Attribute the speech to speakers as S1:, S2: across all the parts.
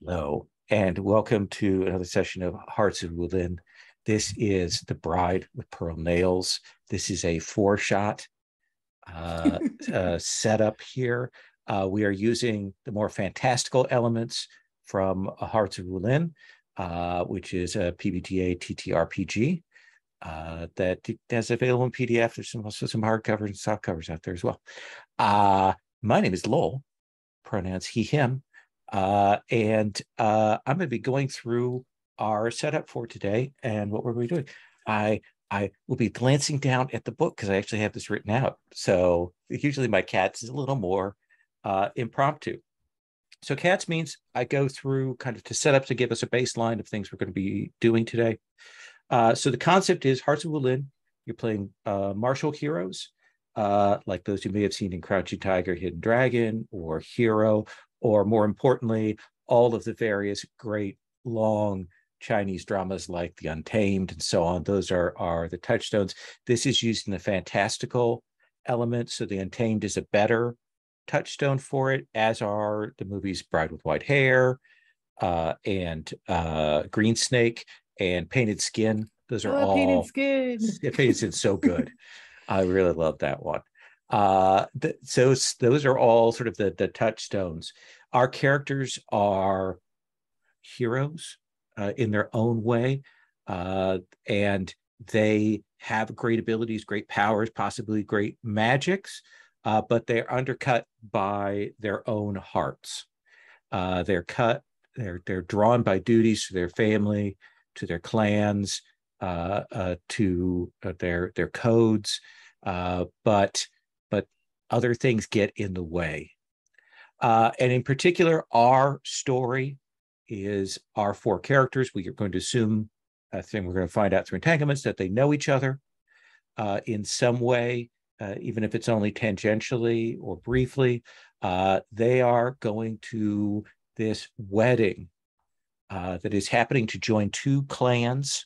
S1: Hello, and welcome to another session of Hearts of Wulin. This is The Bride with Pearl Nails. This is a four-shot setup here. We are using the more fantastical elements from Hearts of Wulin, which is a PbtA TTRPG that is available in PDF. There's also some hardcovers and soft covers out there as well. My name is Lowell, pronouns he, him. I'm going to be going through our setup for today and what we're going to be doing. I will be glancing down at the book because I actually have this written out. So usually my cats is a little more impromptu. So cats means I go through kind of to set up to give us a baseline of things we're going to be doing today. So the concept is Hearts of Wulin. You're playing martial heroes, like those you may have seen in Crouching Tiger, Hidden Dragon, or Hero, or more importantly, all of the various great long Chinese dramas like The Untamed and so on. Those are the touchstones. This is using the fantastical element. So The Untamed is a better touchstone for it, as are the movies Bride with White Hair and Green Snake and Painted Skin. Those are all
S2: Painted Skin.
S1: Painted Skin's so good. I really love that one. So those are all sort of the touchstones. Our characters are heroes in their own way, and they have great abilities, great powers, possibly great magics, but they're undercut by their own hearts. They're drawn by duties to their family, to their clans, to their codes, but other things get in the way. And in particular, our story is our four characters. We are going to assume, I think we're going to find out through entanglements, that they know each other in some way, even if it's only tangentially or briefly. They are going to this wedding that is happening to join two clans.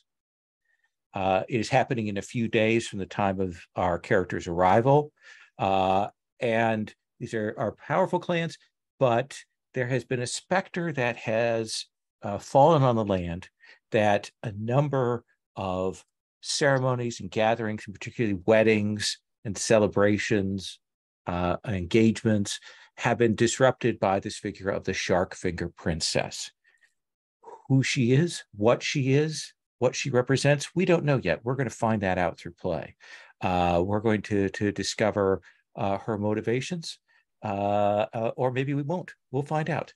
S1: It is happening in a few days from the time of our character's arrival. And these are powerful clans, but there has been a specter that has fallen on the land, that a number of ceremonies and gatherings, and particularly weddings and celebrations, engagements, have been disrupted by this figure of the Shark Finger Princess. Who she is, what she represents, we don't know yet. We're going to find that out through play. We're going to discover her motivations, or maybe we won't. We'll find out.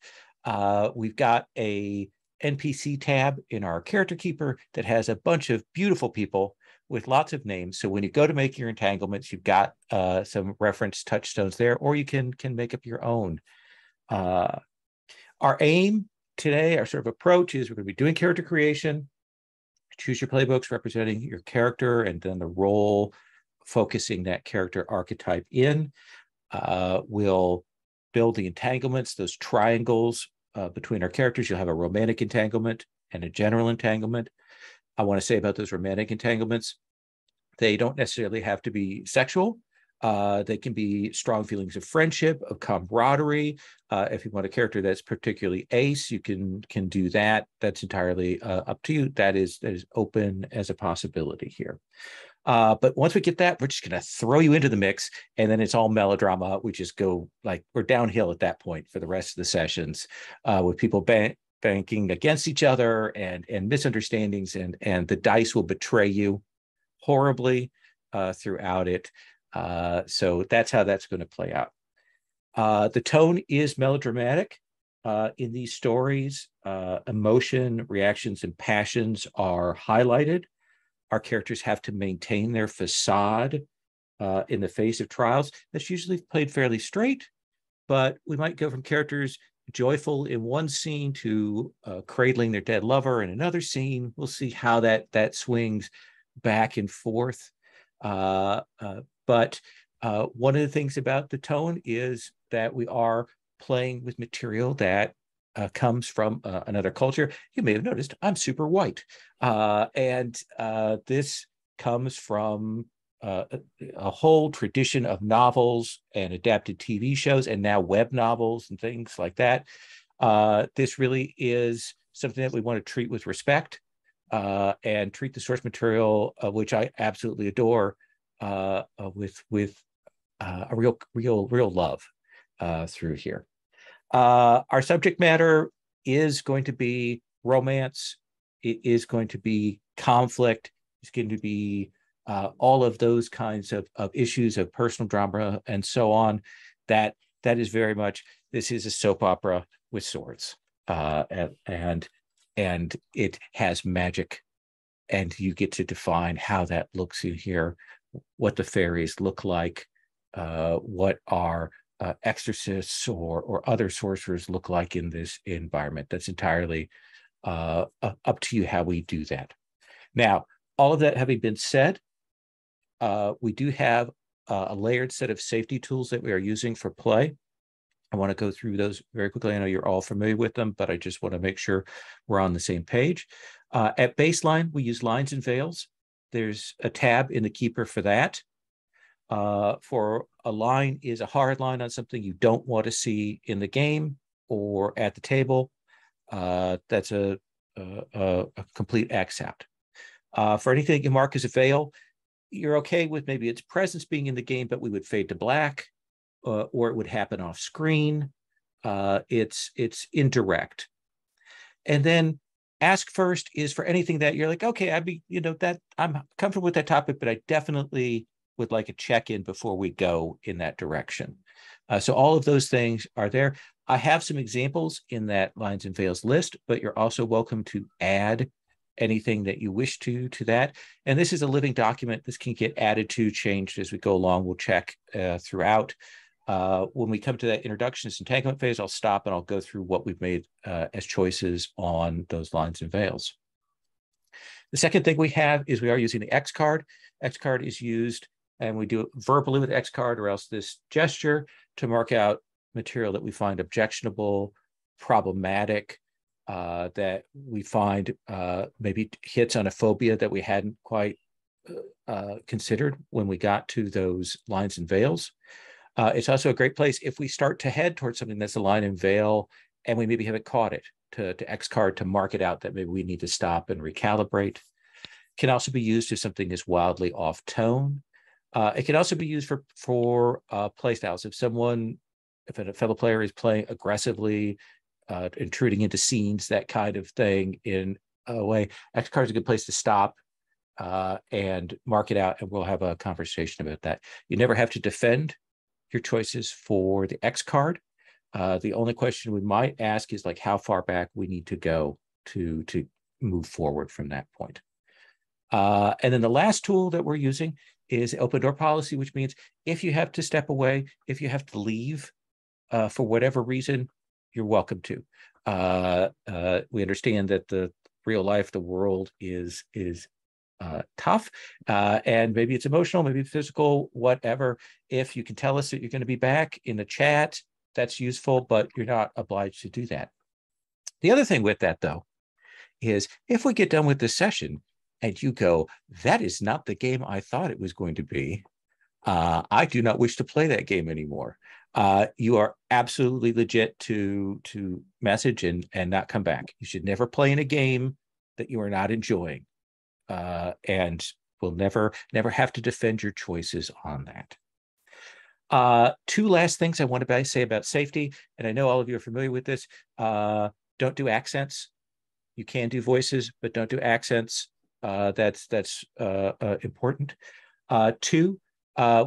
S1: We've got a NPC tab in our character keeper that has a bunch of beautiful people with lots of names. So when you go to make your entanglements, you've got some reference touchstones there, or you can make up your own. Our aim today, our sort of approach, is we're going to be doing character creation. Choose your playbooks representing your character, and then the role focusing that character archetype in. We'll build the entanglements, those triangles between our characters. You'll have a romantic entanglement and a general entanglement. I want to say about those romantic entanglements, they don't necessarily have to be sexual. They can be strong feelings of friendship, of camaraderie. If you want a character that's particularly ace, you can do that. That's entirely up to you. That is open as a possibility here. But once we get that, we're just going to throw you into the mix, and then it's all melodrama. We just go we're downhill at that point for the rest of the sessions, with people banking against each other and misunderstandings, and the dice will betray you horribly throughout it. So that's how that's going to play out. The tone is melodramatic. In these stories, emotion, reactions, and passions are highlighted. Our characters have to maintain their facade in the face of trials. That's usually played fairly straight, but we might go from characters joyful in one scene to cradling their dead lover in another scene. We'll see how that swings back and forth. But one of the things about the tone is that we are playing with material that comes from another culture. You may have noticed I'm super white. And this comes from a whole tradition of novels and adapted TV shows, and now web novels and things like that. This really is something that we want to treat with respect and treat the source material, which I absolutely adore, with a real love through here. Our subject matter is going to be romance. It is going to be conflict. It's going to be all of those kinds of issues of personal drama and so on. That is very much, this is a soap opera with swords, and it has magic, and you get to define how that looks in here, what the fairies look like, what our exorcists or other sorcerers look like in this environment. That's entirely up to you how we do that. Now, all of that having been said, we do have a layered set of safety tools that we are using for play. I want to go through those very quickly. I know you're all familiar with them, but I just want to make sure we're on the same page. At baseline, we use lines and veils. There's a tab in the keeper for that. For a line is a hard line on something you don't want to see in the game or at the table. That's a complete accept. For anything you mark as a veil, you're okay with maybe its presence being in the game, but we would fade to black, or it would happen off screen. It's indirect. And then ask first is for anything that you're like, okay, that I'm comfortable with that topic, but I definitely would like a check-in before we go in that direction. So all of those things are there. I have some examples in that lines and veils list, but you're also welcome to add anything that you wish to that. And this is a living document. This can get added to, changed as we go along. We'll check throughout. When we come to that introduction to entanglement phase, I'll stop and I'll go through what we've made as choices on those lines and veils. The second thing we have is we are using the X card. X card is used, and we do it verbally with X card or else this gesture to mark out material that we find objectionable, problematic, that we find maybe hits on a phobia that we hadn't quite considered when we got to those lines and veils. It's also a great place if we start to head towards something that's a line and veil and we maybe haven't caught it, to X card to mark it out that maybe we need to stop and recalibrate. Can also be used if something is wildly off tone. It can also be used for play styles. If a fellow player is playing aggressively, intruding into scenes, that kind of thing in a way, X card is a good place to stop and mark it out, and we'll have a conversation about that. You never have to defend your choices for the X card. The only question we might ask is like how far back we need to go to move forward from that point. And then the last tool that we're using is open door policy, which means if you have to step away, if you have to leave for whatever reason, you're welcome to. We understand that the world is tough, and maybe it's emotional, maybe physical, whatever. If you can tell us that you're going to be back in the chat, that's useful, but you're not obliged to do that. The other thing with that, though, is if we get done with this session and you go, that is not the game I thought it was going to be, I do not wish to play that game anymore. You are absolutely legit to message and not come back. You should never play in a game that you are not enjoying, and will never have to defend your choices on that. Two last things I want to say about safety, and I know all of you are familiar with this. Don't do accents. You can do voices, but don't do accents. That's important. Two,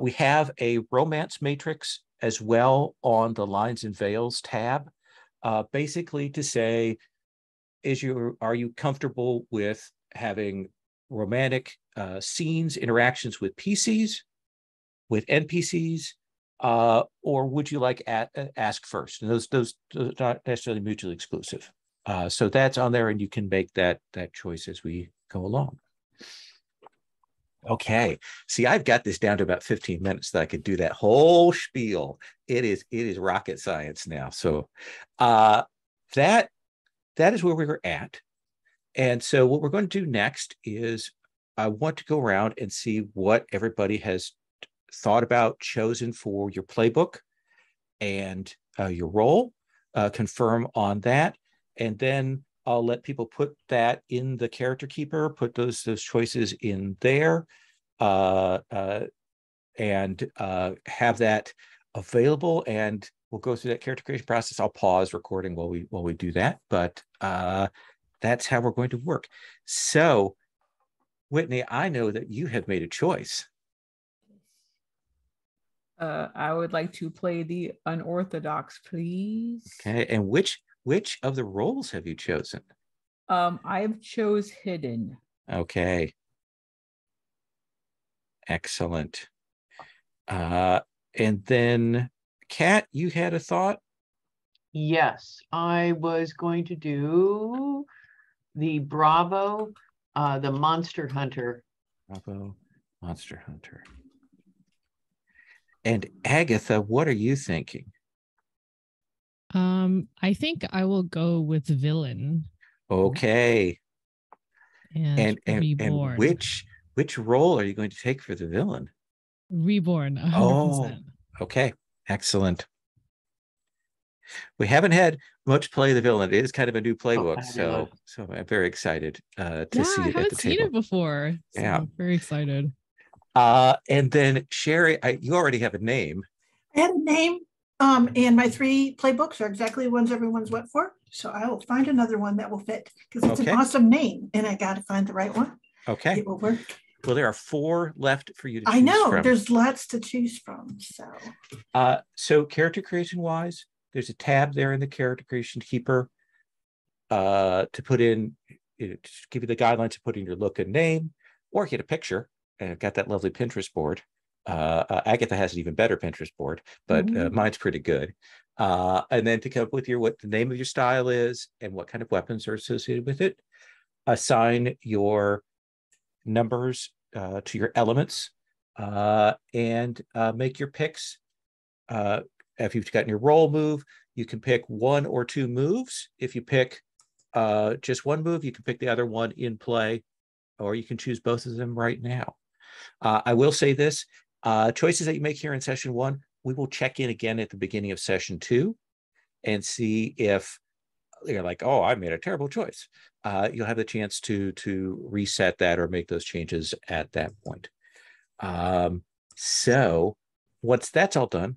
S1: we have a romance matrix as well on the lines and veils tab, basically to say, are you comfortable with having romantic scenes, interactions with PCs, with NPCs, or would you like ask first? And those are not necessarily mutually exclusive. So that's on there, and you can make that choice as we go along. Okay, see, I've got this down to about 15 minutes that I could do that whole spiel. It is rocket science now. So that is where we were at. And so what we're going to do next is I want to go around and see what everybody has thought about, chosen for your playbook and your role. confirm on that, and then I'll let people put that in the character keeper, put those choices in there, and have that available. And we'll go through that character creation process. I'll pause recording while we do that, but that's how we're going to work. So, Whitney, I know that you have made a choice.
S2: I would like to play the unorthodox, please.
S1: Okay, and which of the roles have you chosen?
S2: I've chose hidden.
S1: Okay, excellent. And then, Kat, you had a thought?
S3: Yes, I was going to do the Bravo, the Monster Hunter.
S1: Bravo, Monster Hunter. And Agatha, what are you thinking?
S4: I think I will go with villain.
S1: Okay.
S4: And reborn.
S1: Which role are you going to take for the villain?
S4: Reborn, 100%.
S1: Oh, okay. Excellent. We haven't had much play the villain. It is kind of a new playbook, so I'm very excited to see it at the table. I haven't
S4: seen it before. So yeah, I'm very excited.
S1: And then Sherry, you already have a name.
S5: I had a name, and my 3 playbooks are exactly the ones everyone's went for. So I will find another one that will fit because it's an awesome name, and I got to find the right one.
S1: Okay,
S5: it will work.
S1: Well, there are 4 left for you to choose
S5: I know
S1: from.
S5: There's lots to choose from.
S1: So character creation wise, there's a tab there in the character creation keeper to put in, to give you the guidelines to put in your look and name, or get a picture. And I've got that lovely Pinterest board. Agatha has an even better Pinterest board, but mine's pretty good. And then to come up with what the name of your style is and what kind of weapons are associated with it. Assign your numbers to your elements, and make your picks. If you've gotten your roll move, you can pick 1 or 2 moves. If you pick just 1 move, you can pick the other one in play, or you can choose both of them right now. I will say this, choices that you make here in session 1, we will check in again at the beginning of session 2 and see if you're like, oh, I made a terrible choice. You'll have the chance to reset that or make those changes at that point. So once that's all done,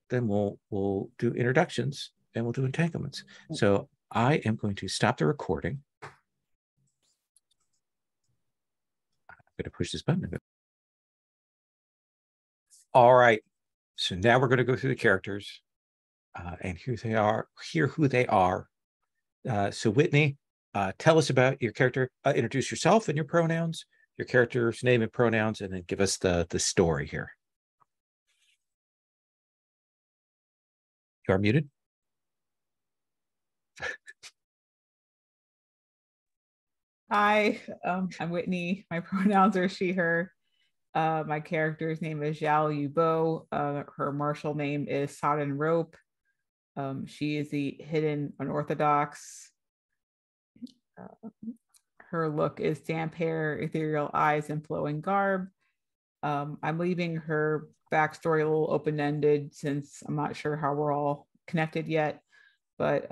S1: then we'll do introductions and we'll do entanglements. So I am going to stop the recording. I'm going to push this button a bit. All right. So now we're going to go through the characters and hear who they are. So Whitney, tell us about your character. Introduce yourself and your pronouns, your character's name and pronouns, and then give us the story here. You are muted.
S2: Hi, I'm Whitney. My pronouns are she, her. My character's name is Zhao Yubo. Her martial name is Sodden Rope. She is the hidden unorthodox. Her look is damp hair, ethereal eyes, and flowing garb. I'm leaving her backstory a little open-ended since I'm not sure how we're all connected yet, but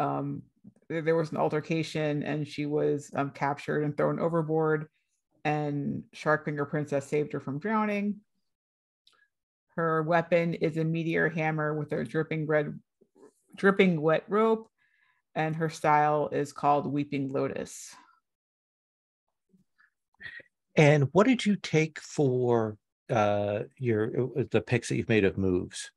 S2: there was an altercation and she was captured and thrown overboard, and Sharkfinger Princess saved her from drowning. Her weapon is a meteor hammer with a dripping wet rope, and her style is called Weeping Lotus.
S1: And what did you take for the picks that you've made of moves?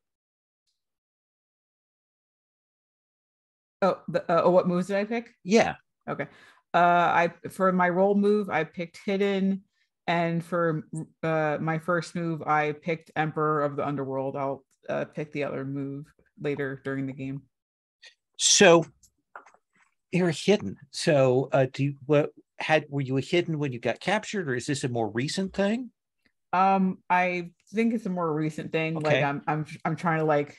S2: What moves did I pick?
S1: Yeah.
S2: Okay. For my roll move, I picked hidden, and for my first move, I picked Emperor of the Underworld. I'll pick the other move later during the game.
S1: So you're hidden. So were you hidden when you got captured, or is this a more recent thing?
S2: I think it's a more recent thing. Okay. Like I'm trying to like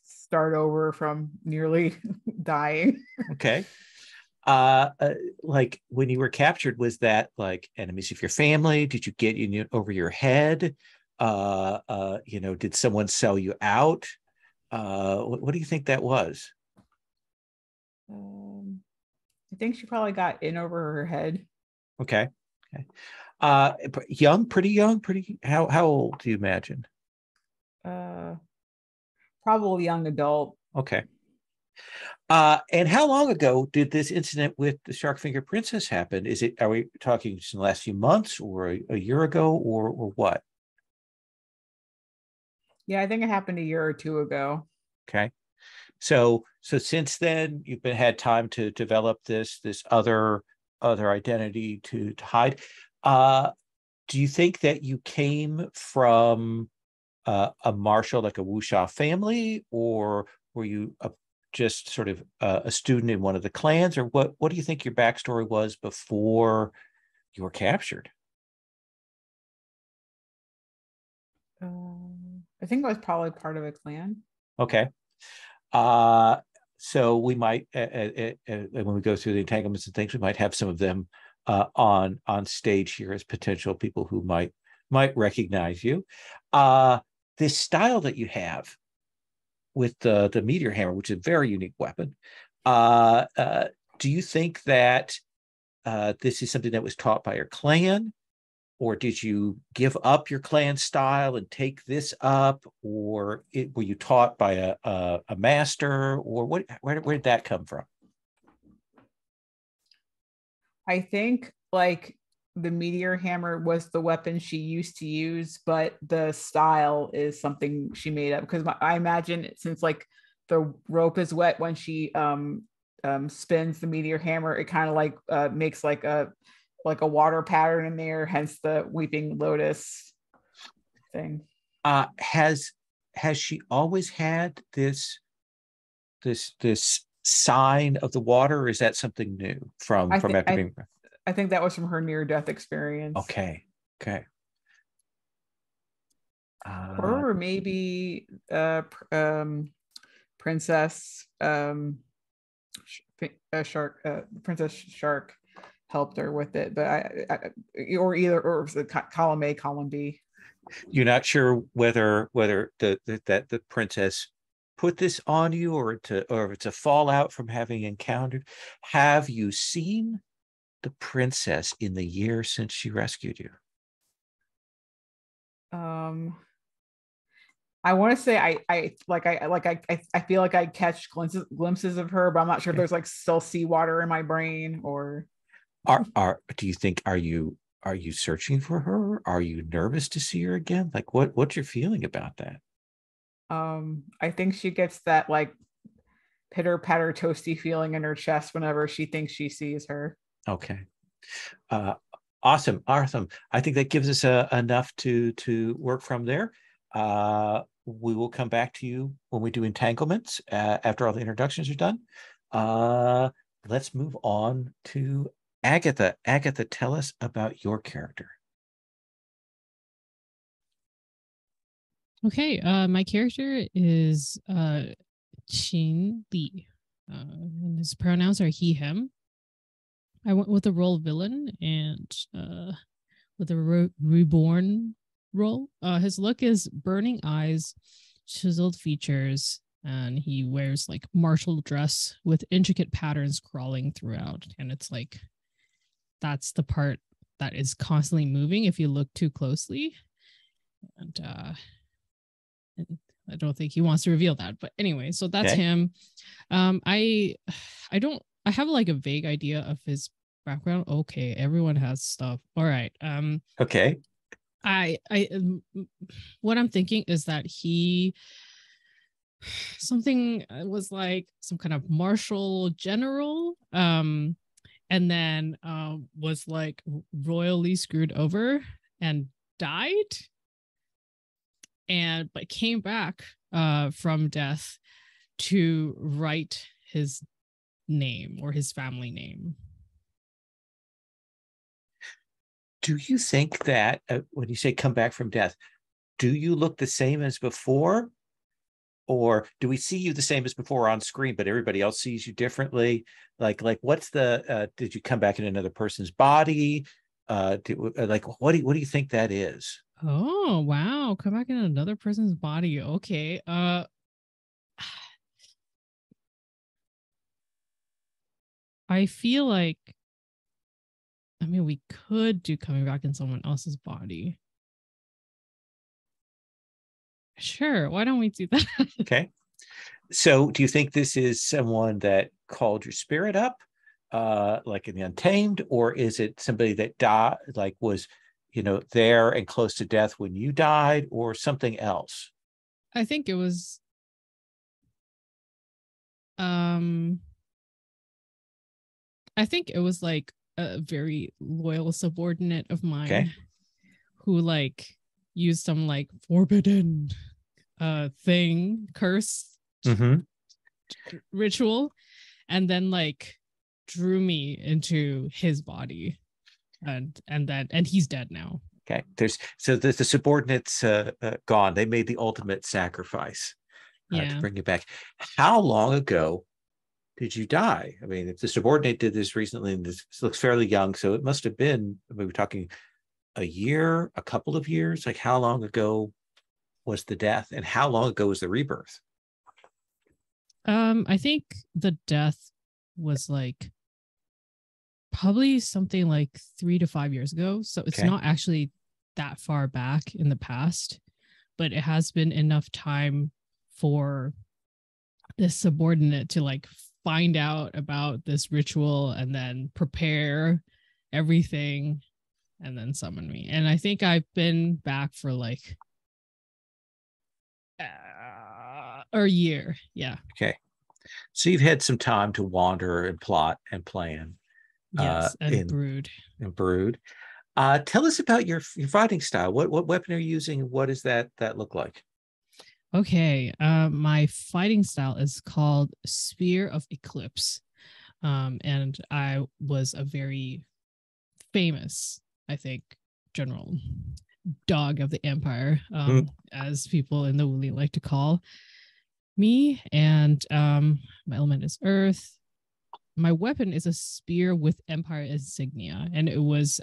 S2: start over from nearly dying.
S1: Okay. Like when you were captured, was that like enemies of your family? Did you get over your head? Did someone sell you out? What do you think that was?
S2: I think she probably got in over her head.
S1: Okay. Pretty young, how old do you imagine?
S2: Probably young adult.
S1: Okay. And how long ago did this incident with the Shark-Fingered Princess happen? Are we talking just in the last few months or a year ago or what?
S2: Yeah, I think it happened a year or two ago.
S1: Okay. So since then you've had time to develop this other identity to hide. Do you think that you came from a martial, like a wuxia family, or were you just sort of a student in one of the clans, or what do you think your backstory was before you were captured?
S2: I think I was probably part of a clan.
S1: Okay. So we might, when we go through the entanglements and things, we might have some of them on stage here as potential people who might recognize you. This style that you have with the meteor hammer, which is a very unique weapon, do you think that this is something that was taught by your clan, or did you give up your clan style and take this up, or were you taught by a master, or where did that come from?
S2: I think like the meteor hammer was the weapon she used to use, but the style is something she made up, because I imagine since like the rope is wet when she spins the meteor hammer, it kind of like makes like a water pattern in there, hence the weeping lotus thing.
S1: Has she always had this sign of the water, or is that something new from after being?
S2: I think that was from her near-death experience.
S1: Okay.
S2: Or maybe Princess Princess Shark helped her with it, but or was it column A, column B?
S1: You're not sure whether the princess put this on you, or if it's a fallout from having encountered. Have you seen the princess in the year since she rescued you?
S2: I want to say I feel like I catch glimpses of her, but I'm not sure if there's like still seawater in my brain, or
S1: do you think, are you searching for her? Are you nervous to see her again? Like what's your feeling about that?
S2: I think she gets that like pitter patter toasty feeling in her chest whenever she thinks she sees her.
S1: Okay. Awesome. I think that gives us enough to work from there. We will come back to you when we do entanglements after all the introductions are done. Let's move on to Agatha. Agatha, tell us about your character.
S4: Okay, my character is Qin Li, and his pronouns are he, him. I went with the role villain and with a reborn role. His look is burning eyes, chiseled features, and he wears like martial dress with intricate patterns crawling throughout. And it's like, that's the part that is constantly moving if you look too closely. And I don't think he wants to reveal that, but anyway, so that's him. I have like a vague idea of his background. Okay, everyone has stuff. All right.
S1: Okay.
S4: I what I'm thinking is that he something was like some kind of martial general, and then was like royally screwed over and died, but came back from death to write his name or his family name.
S1: Do you think that when you say come back from death, do you look the same as before? Or do we see you the same as before on screen, but everybody else sees you differently? Like what's did you come back in another person's body? What do you think that is?
S4: Oh, wow. Come back in another person's body. Okay. I feel like, I mean, we could do coming back in someone else's body. Sure, why don't we do that?
S1: Okay. So do you think this is someone that called your spirit up, like in the Untamed, or is it somebody that died, like was, there and close to death when you died, or something else?
S4: I think it was like a very loyal subordinate of mine who like used some like forbidden curse ritual, and then like drew me into his body, and he's dead now.
S1: Okay. So the subordinates gone. They made the ultimate sacrifice to bring you back. How long ago did you die? I mean, if the subordinate did this recently, and this looks fairly young, so it must have been, we were talking a year, a couple of years. Like, how long ago was the death, and how long ago was the rebirth?
S4: I think the death was like probably something like 3 to 5 years ago. So it's not actually that far back in the past, but it has been enough time for this subordinate to like find out about this ritual and then prepare everything and then summon me. And I think I've been back for like a year. Yeah.
S1: Okay. So you've had some time to wander and plot and plan.
S4: Yes, and brood.
S1: And brood. Tell us about your fighting style. What weapon are you using? What does that look like?
S4: Okay, my fighting style is called Spear of Eclipse, and I was a very famous, I think, general dog of the Empire, as people in the Wulin like to call me. And my element is Earth. My weapon is a spear with Empire insignia, and it was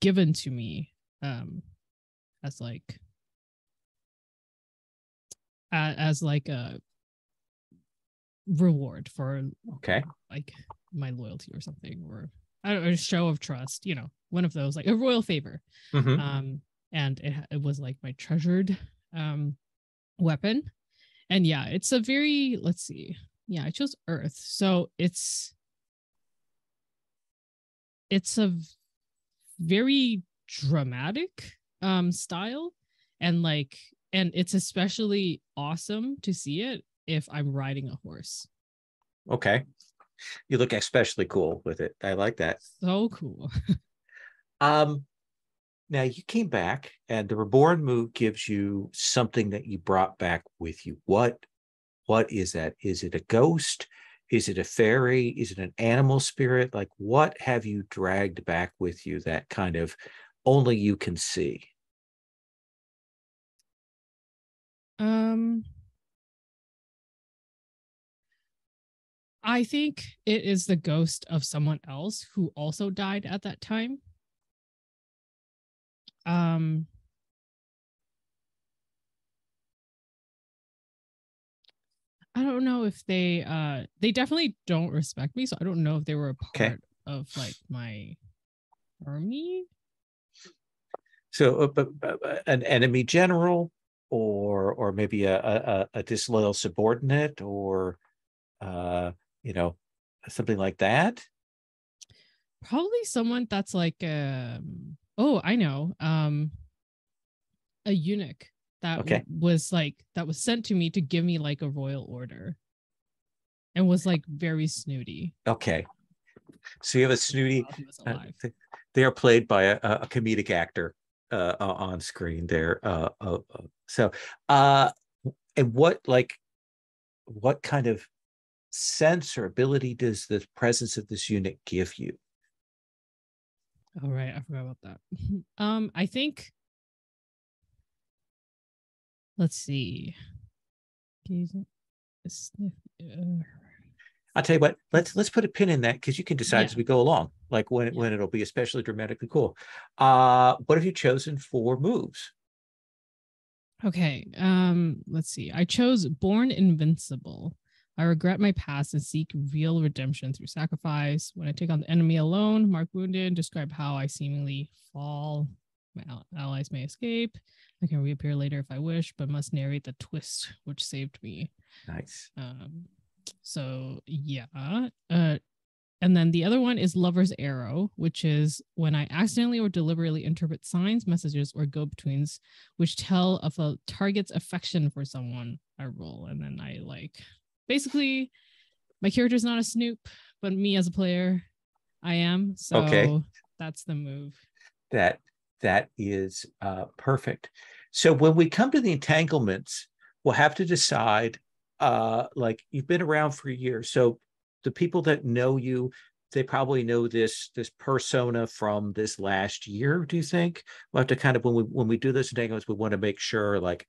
S4: given to me as like a reward for like my loyalty or something, or I don't know, a show of trust, one of those, like a royal favor. And it was like my treasured weapon. And yeah, it's a very, let's see, I chose Earth, so it's a very dramatic style, and it's especially awesome to see it if I'm riding a horse.
S1: Okay. You look especially cool with it. I like that.
S4: So cool.
S1: Now you came back, and the reborn move gives you something that you brought back with you. What is that? Is it a ghost? Is it a fairy? Is it an animal spirit? Like, what have you dragged back with you that kind of only you can see?
S4: I think it is the ghost of someone else who also died at that time. I don't know if they definitely don't respect me, so I don't know if they were a part of like my army.
S1: So an enemy general, or maybe a disloyal subordinate, or something like that.
S4: Probably someone that's like oh, I know, a eunuch that was sent to me to give me like a royal order, and was like very snooty.
S1: Okay, so you have a snooty. They are played by a comedic actor on screen there. And what kind of sense or ability does the presence of this eunuch give you?
S4: All right, I forgot about that. I think, let's see.
S1: I'll tell you what, let's put a pin in that, because you can decide as we go along, like when it'll be especially dramatically cool. What have you chosen for moves?
S4: Okay, let's see. I chose Born Invincible. I regret my past and seek real redemption through sacrifice. When I take on the enemy alone, mark wounded, describe how I seemingly fall. My allies may escape. I can reappear later if I wish, but must narrate the twist which saved me.
S1: Nice.
S4: So yeah. And then the other one is Lover's Arrow, which is when I accidentally or deliberately interpret signs, messages, or go-betweens which tell of a target's affection for someone, I roll. And then I basically, my character's not a snoop, but me as a player, I am. So
S1: okay.
S4: That's the move.
S1: That is perfect. So when we come to the entanglements, we'll have to decide, you've been around for a year. So the people that know you, they probably know this persona from this last year. Do you think we'll have to kind of, when we do this entanglements, we want to make sure like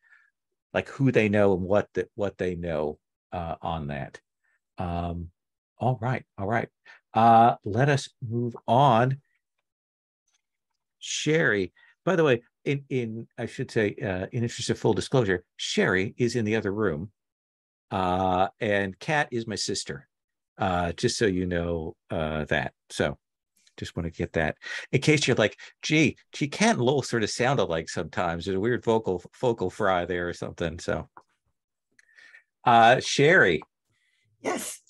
S1: who they know and what they know on that. All right. Let us move on. Sherry, by the way, in I should say, in interest of full disclosure, Sherry is in the other room, and Kat is my sister. Just so you know that. So just want to get that in case you're like, gee, Kat and Lowell sort of sound alike sometimes. There's a weird vocal fry there or something. So Sherry.
S5: Yes.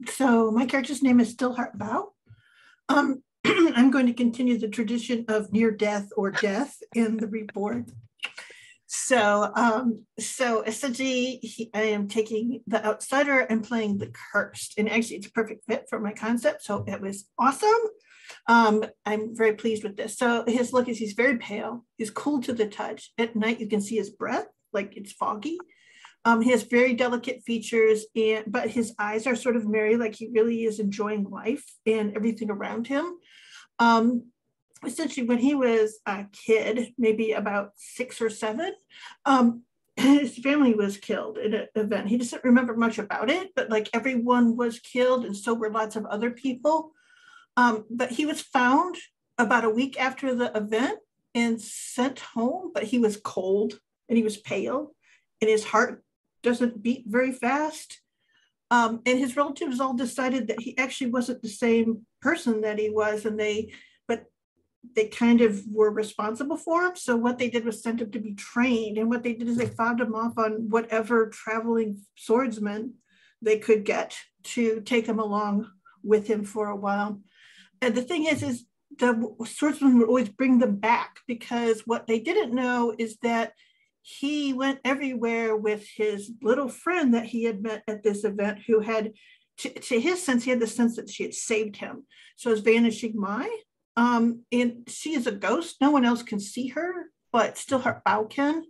S5: So my character's name is Stillheart Bow. I'm going to continue the tradition of near death or death in the reborn. So essentially, I am taking the outsider and playing the cursed, and actually, it's a perfect fit for my concept. So it was awesome. I'm very pleased with this. So his look is he's very pale. He's cool to the touch. At night, you can see his breath, like it's foggy. He has very delicate features, but his eyes are sort of merry, like he really is enjoying life and everything around him. Essentially, when he was a kid, maybe about 6 or 7, his family was killed in an event. He doesn't remember much about it, but like everyone was killed, and so were lots of other people. But he was found about a week after the event and sent home, but he was cold and he was pale, and his heart doesn't beat very fast. And his relatives all decided that he actually wasn't the same person that he was, and they kind of were responsible for him. So what they did was send him to be trained. And what they did is they found him off on whatever traveling swordsman they could get to take him along with him for a while. And the thing is the swordsman would always bring them back, because what they didn't know is that he went everywhere with his little friend that he had met at this event, who had, to his sense, he had the sense that she had saved him. So his vanishing Mai, and she is a ghost. No one else can see her, but Stillheart Bow can.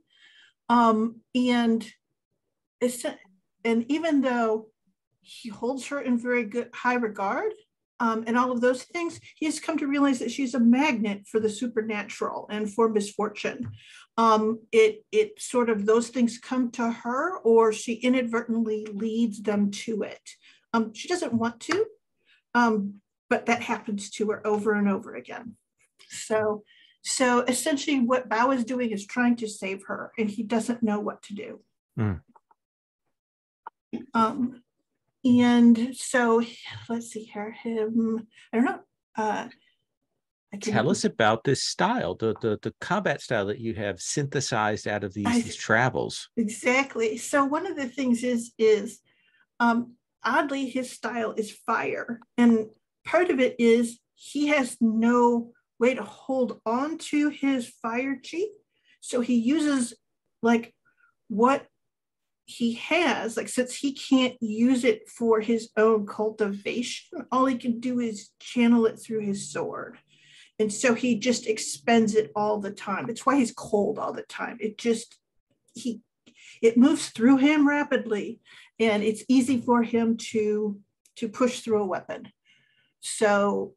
S5: And even though he holds her in very high regard, and all of those things, he has come to realize that she's a magnet for the supernatural and for misfortune. It sort of, those things come to her, or she inadvertently leads them to it. She doesn't want to, but that happens to her over and over again. So essentially what Bao is doing is trying to save her, and he doesn't know what to do. And so let's see here, I don't know.
S1: Tell us about this style, the combat style that you have synthesized out of these travels.
S5: Exactly. So one of the things is oddly, his style is fire. And part of it is he has no way to hold on to his fire chi. So he uses like what he has, like since he can't use it for his own cultivation, all he can do is channel it through his sword. And so he just expends it all the time. It's why he's cold all the time. It moves through him rapidly, and it's easy for him to push through a weapon. So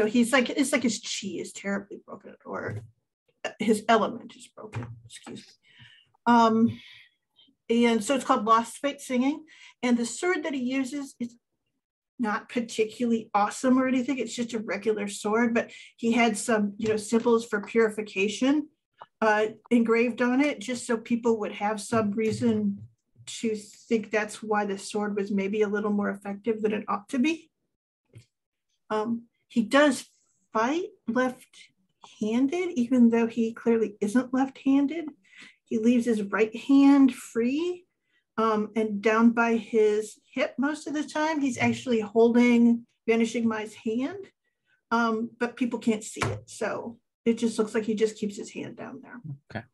S5: he's like, it's like his chi is terribly broken, or his element is broken, excuse me. And so it's called Lost Fate Singing. And the sword that he uses is not particularly awesome or anything. It's just a regular sword, but he had some, symbols for purification engraved on it, just so people would have some reason to think that's why the sword was maybe a little more effective than it ought to be. He does fight left-handed, even though he clearly isn't left-handed. He leaves his right hand free and down by his hip most of the time. He's actually holding Vanishing Mai's hand, but people can't see it. So it just looks like he just keeps his hand down there.
S1: Okay.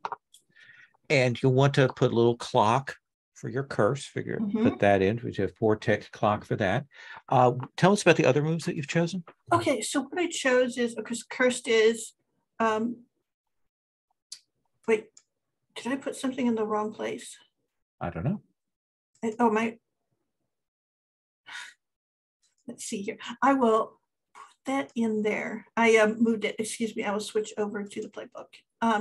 S1: And you'll want to put a little clock for your curse. Put that in. We have 4-tick clock for that. Tell us about the other moves that you've chosen.
S5: Okay, so what I chose is, because cursed is, wait, did I put something in the wrong place?
S1: I don't know.
S5: Let's see here. I will put that in there. I moved it, excuse me, I will switch over to the playbook.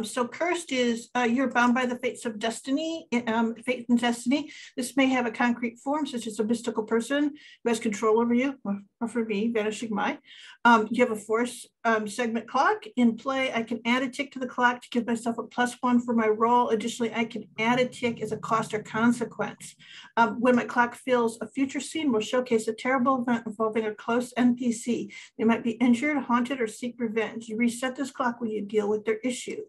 S5: So cursed is you're bound by the fates of destiny, fate and destiny. This may have a concrete form, such as a mystical person who has control over you, or for me, Vanishing Mai. You have a force segment clock. In play, I can add a tick to the clock to give myself a +1 for my roll. Additionally, I can add a tick as a cost or consequence. When my clock fills a future scene, will showcase a terrible event involving a close NPC. They might be injured, haunted, or seek revenge. You reset this clock when you deal with their issue.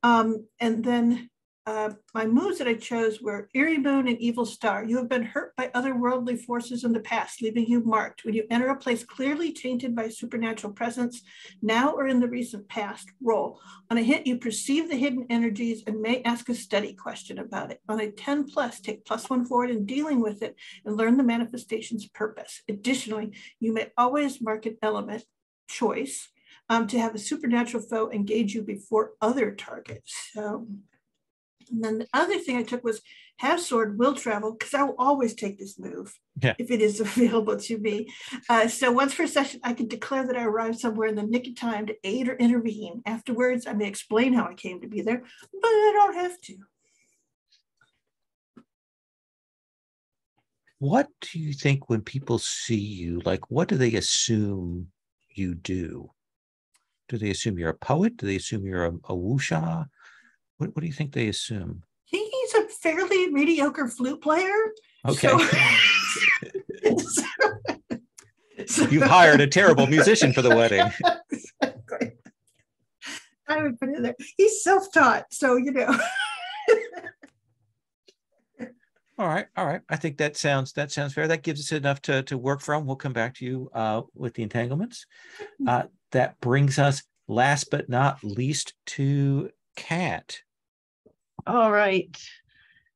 S5: And then my moves that I chose were Eerie Moon and Evil Star. You have been hurt by otherworldly forces in the past, leaving you marked. When you enter a place clearly tainted by supernatural presence, now or in the recent past, roll. On a hit, you perceive the hidden energies and may ask a study question about it. On a 10+, take +1 forward in dealing with it and learn the manifestation's purpose. Additionally, you may always mark an element choice to have a supernatural foe engage you before other targets. So, and then the other thing I took was have sword will travel, because I will always take this move if it is available to me. So once per session, I can declare that I arrived somewhere in the nick of time to aid or intervene. Afterwards, I may explain how I came to be there, but I don't have to.
S1: What do you think when people see you? Like, what do they assume you do? Do they assume you're a poet? Do they assume you're a wuxia? What do you think they assume?
S5: He's a fairly mediocre flute player.
S1: Okay.
S5: So
S1: you've hired a terrible musician for the wedding.
S5: Exactly. I would put it there. He's self-taught, so you know.
S1: All right. I think that sounds fair. That gives us enough to work from. We'll come back to you with the entanglements. That brings us, last but not least, to Kat.
S3: All right.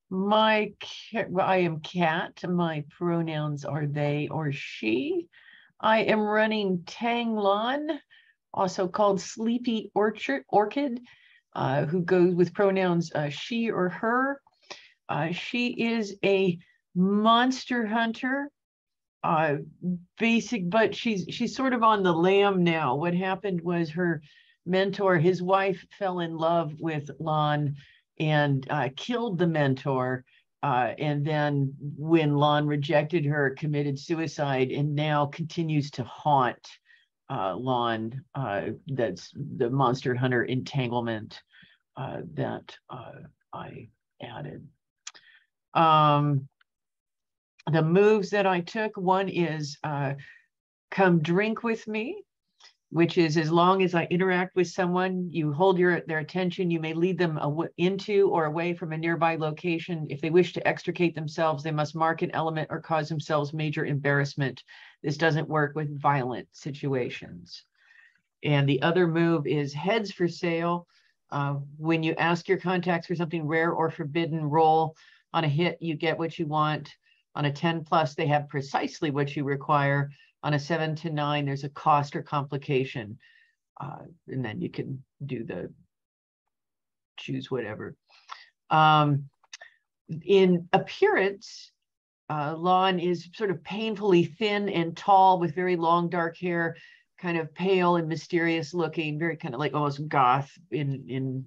S3: I am Kat. My pronouns are they or she. I am running Tanglan, also called Sleepy Orchid, who goes with pronouns she or her. She is a monster hunter. But she's sort of on the lam now. What happened was her mentor, his wife, fell in love with Lon and killed the mentor. And then when Lon rejected her, committed suicide, and now continues to haunt Lon. That's the monster hunter entanglement that I added. The moves that I took, one is come drink with me, which is as long as I interact with someone, you hold their attention, you may lead them into or away from a nearby location. If they wish to extricate themselves, they must mark an element or cause themselves major embarrassment. This doesn't work with violent situations. And the other move is heads for sale. When you ask your contacts for something rare or forbidden, roll. On a hit, you get what you want. On a 10+, they have precisely what you require. On a 7 to 9, there's a cost or complication. And then you can do choose whatever. In appearance, Lon is sort of painfully thin and tall with very long dark hair, kind of pale and mysterious looking, very kind of like almost goth in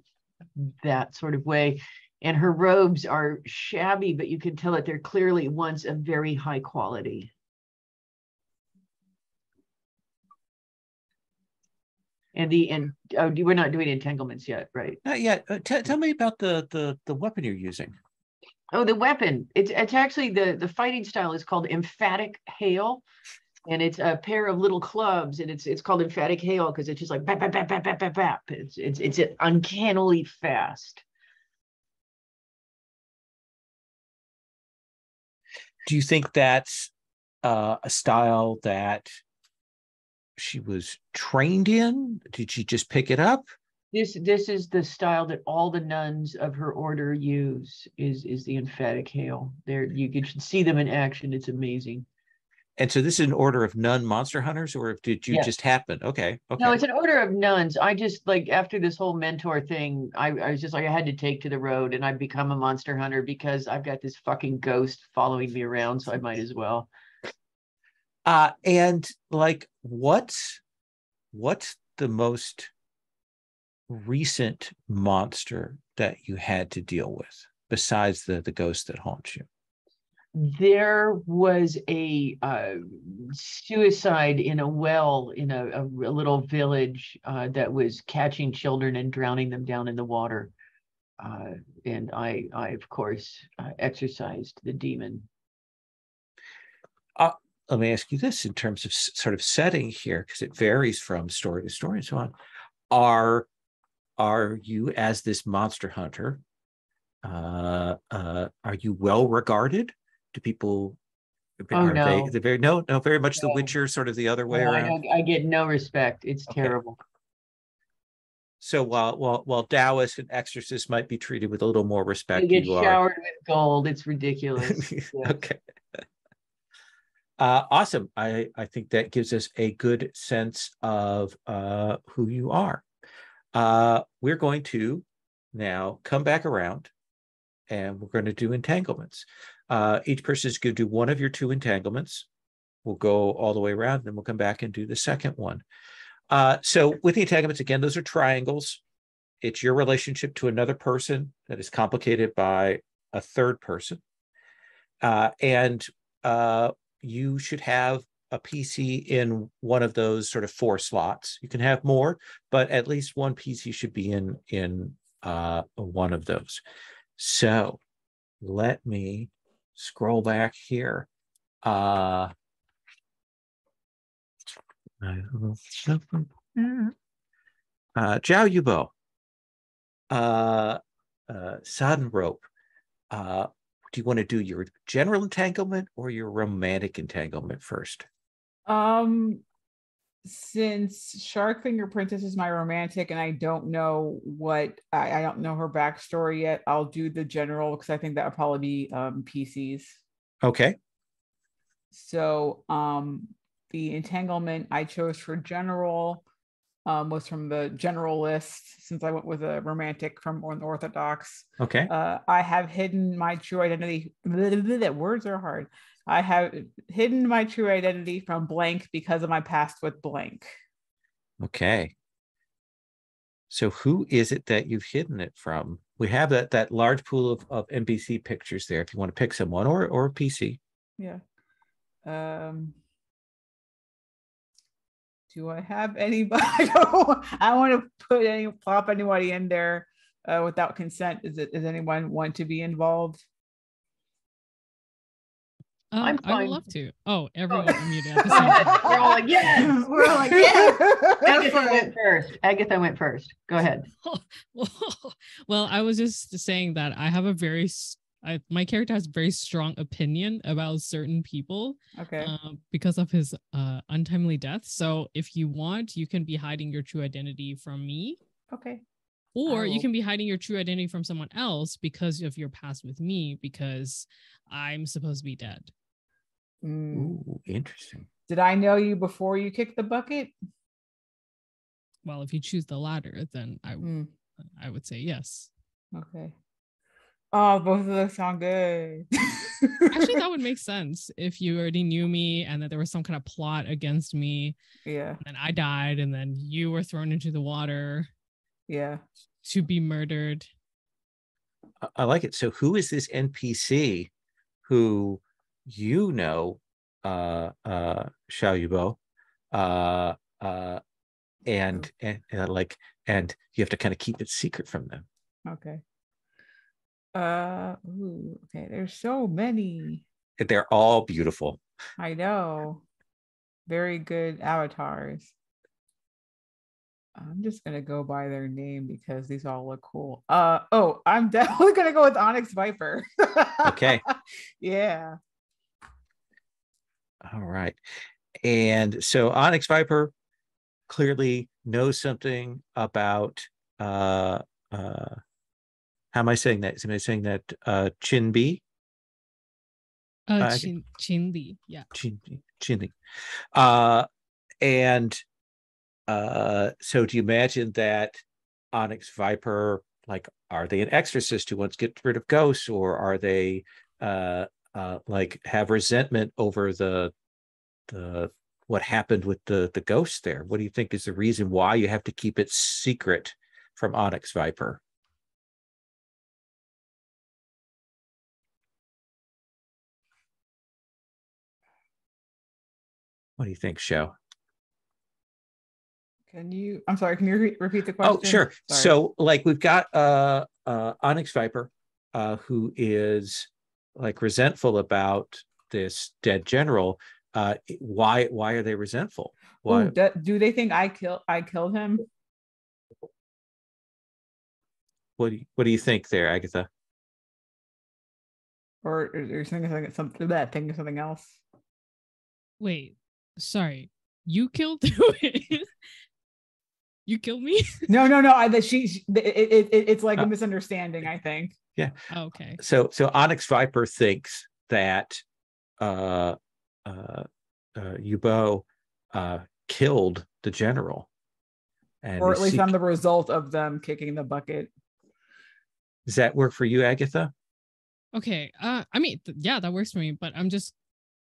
S3: that sort of way. And her robes are shabby, but you can tell that they're clearly once of very high quality. And we're not doing entanglements yet, right?
S1: Not yet. Tell me about the weapon you're using.
S3: Oh, the weapon. It's actually the fighting style is called emphatic hail. And it's a pair of little clubs, and it's called emphatic hail because it's just like bap, bap, bap, bap, bap, bap, bap. It's uncannily fast.
S1: Do you think that's a style that she was trained in? Did she just pick it up?
S3: This is the style that all the nuns of her order use, is the emphatic hail. There you should see them in action. It's amazing.
S1: And so this is an order of nun monster hunters, or did you just happen? Okay.
S3: No, it's an order of nuns. I just like after this whole mentor thing, I was just like I had to take to the road, and I've become a monster hunter because I've got this fucking ghost following me around, so I might as well.
S1: And like what's the most recent monster that you had to deal with besides the ghost that haunts you?
S3: There was a suicide in a well in a little village that was catching children and drowning them down in the water. And I of course, exorcised the demon.
S1: Let me ask you this in terms of sort of setting here, because it varies from story to story and so on. Are you, as this monster hunter, are you well regarded? Do people?
S3: No.
S1: They very very much no. The Witcher, sort of the other way around.
S3: I get no respect. It's terrible.
S1: So while Taoists and exorcists might be treated with a little more respect,
S3: they get showered with gold. It's ridiculous.
S1: Yes. Okay. Awesome. I think that gives us a good sense of who you are. We're going to now come back around, and we're going to do entanglements. Each person is going to do one of your two entanglements. We'll go all the way around, and then we'll come back and do the second one. So with the entanglements, again, those are triangles. It's your relationship to another person that is complicated by a third person. And you should have a PC in one of those sort of 4 slots. You can have more, but at least one PC should be in one of those. So let me scroll back here. Zhao Yubo, Sodden Rope. Do you want to do your general entanglement or your romantic entanglement first?
S2: Since Shark Finger Princess is my romantic and I don't know I don't know her backstory yet, I'll do the general because I think that would probably be PCs.
S1: Okay.
S2: So the entanglement I chose for general was from the general list, since I went with a romantic from Unorthodox.
S1: Okay.
S2: I have hidden my true identity. That words are hard. I have hidden my true identity from blank because of my past with blank.
S1: Okay. So who is it that you've hidden it from? We have that large pool of NPC pictures there if you want to pick someone, or a PC.
S2: Yeah. Do I have anybody? I want to plop anybody in there without consent. Does anyone want to be involved?
S3: I'm fine.
S4: I would love to. Oh, everyone muted at the same time.
S3: We're all like, yes. We're all like, yes. Agatha went first. Go ahead.
S4: Well, I was just saying that I have my character has a very strong opinion about certain people.
S2: Okay.
S4: Because of his untimely death. So if you want, you can be hiding your true identity from me.
S2: Okay.
S4: Or you can be hiding your true identity from someone else because of your past with me, because I'm supposed to be dead.
S1: Ooh, interesting.
S2: Did I know you before you kicked the bucket?
S4: Well, if you choose the latter, then I would say yes.
S2: Okay. Oh, both of those sound good.
S4: Actually, that would make sense if you already knew me and that there was some kind of plot against me.
S2: Yeah.
S4: And then I died and then you were thrown into the water.
S2: Yeah.
S4: To be murdered.
S1: I like it. So who is this NPC who Zhao Yubo, and you have to kind of keep it secret from them?
S2: Okay. Ooh, okay. There's so many.
S1: They're all beautiful.
S2: I know. Very good avatars. I'm just gonna go by their name because these all look cool. I'm definitely gonna go with Onyx Viper.
S1: Okay.
S2: Yeah.
S1: All right. And so Onyx Viper clearly knows something about how am I saying that? Am I saying that Chin B?
S4: Chin Li, yeah.
S1: Chin Li. And so do you imagine that Onyx Viper, like, are they an exorcist who wants to get rid of ghosts, or are they like have resentment over the what happened with the ghost there? What do you think is the reason why you have to keep it secret from Onyx Viper? What do you think, Sho?
S2: I'm sorry, can you repeat the question?
S1: Oh, sure.
S2: Sorry.
S1: So like we've got Onyx Viper who is like resentful about this dead general. Why are they resentful? Why?
S2: Ooh, do they think I killed him?
S1: What do you think there, Agatha?
S2: Or are you thinking something else?
S4: Wait, sorry. You killed You killed me?
S2: No. It's like a misunderstanding, I think.
S1: Yeah.
S4: Okay.
S1: So Onyx Viper thinks that Yubo killed the general, and
S2: or at least I'm the result of them kicking the bucket.
S1: Does that work for you, Agatha?
S4: Okay. I mean, yeah, that works for me, but I'm just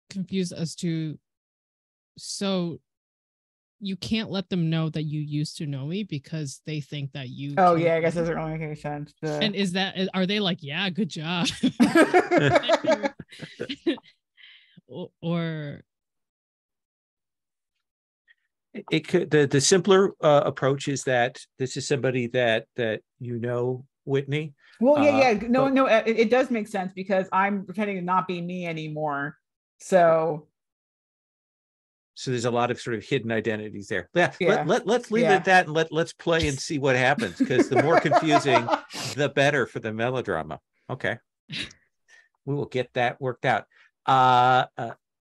S4: confused as to, so you can't let them know that you used to know me because they think that you.
S2: Oh yeah, I guess that doesn't really make any sense.
S4: And are they like, yeah, good job? Or
S1: it could, the simpler approach is that this is somebody that you know, Whitney.
S2: Well, yeah. No, it does make sense because I'm pretending to not be me anymore. So
S1: there's a lot of sort of hidden identities there. Yeah. Let's leave it at that, and let's play and see what happens, because the more confusing, the better for the melodrama. Okay. We will get that worked out.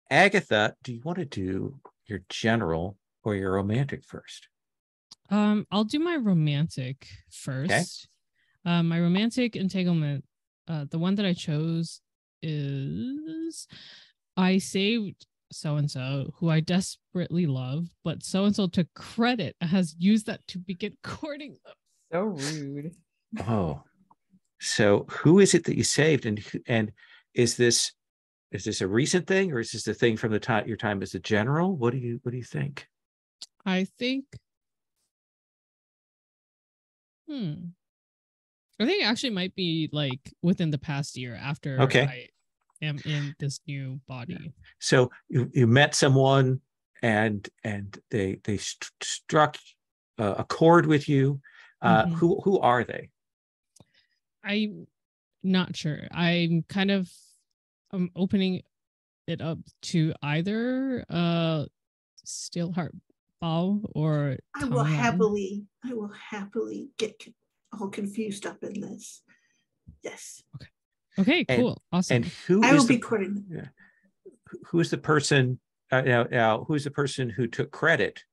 S1: Agatha, do you want to do your general or your romantic first?
S4: I'll do my romantic first.
S1: Okay.
S4: My romantic entanglement, the one that I chose is I saved so-and-so who I desperately love, but so-and-so took credit and has used that to begin courting them.
S2: So rude.
S1: Oh, so who is it that you saved, and is this a recent thing, or is this a thing from your time as a general? What do you think?
S4: I think it actually might be like within the past year after I am in this new body.
S1: So you met someone and they struck a chord with you. Who are they?
S4: I'm not sure. I'm opening it up to either Steelheart Bao or
S5: I will happily get all confused up in this. Yes.
S4: Okay, cool. Awesome.
S1: And
S5: I will be quoting.
S1: Who is the person now who's the person who took credit?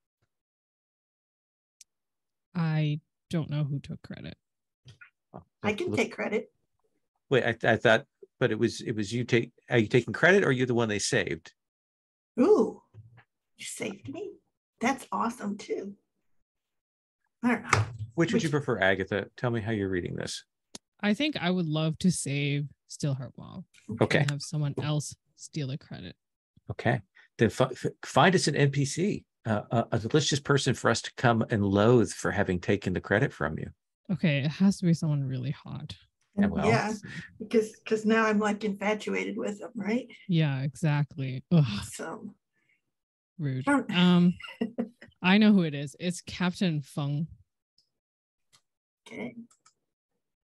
S4: I don't know who took credit.
S5: I can take credit.
S1: Wait, I thought, but it was you are you taking credit, or are you the one they saved?
S5: Ooh, you saved me. That's awesome too. I don't know.
S1: Which would you prefer, Agatha? Tell me how you're reading this.
S4: I think I would love to save Steelheart Wall.
S1: Okay.
S4: And have someone else steal the credit.
S1: Okay. Then find us an NPC, a delicious person for us to come and loathe for having taken the credit from you.
S4: Okay, it has to be someone really hot.
S5: Yeah, because now I'm like infatuated with them, right?
S4: Yeah, exactly. Ugh.
S5: So
S4: rude. I know who it is. It's Captain Feng.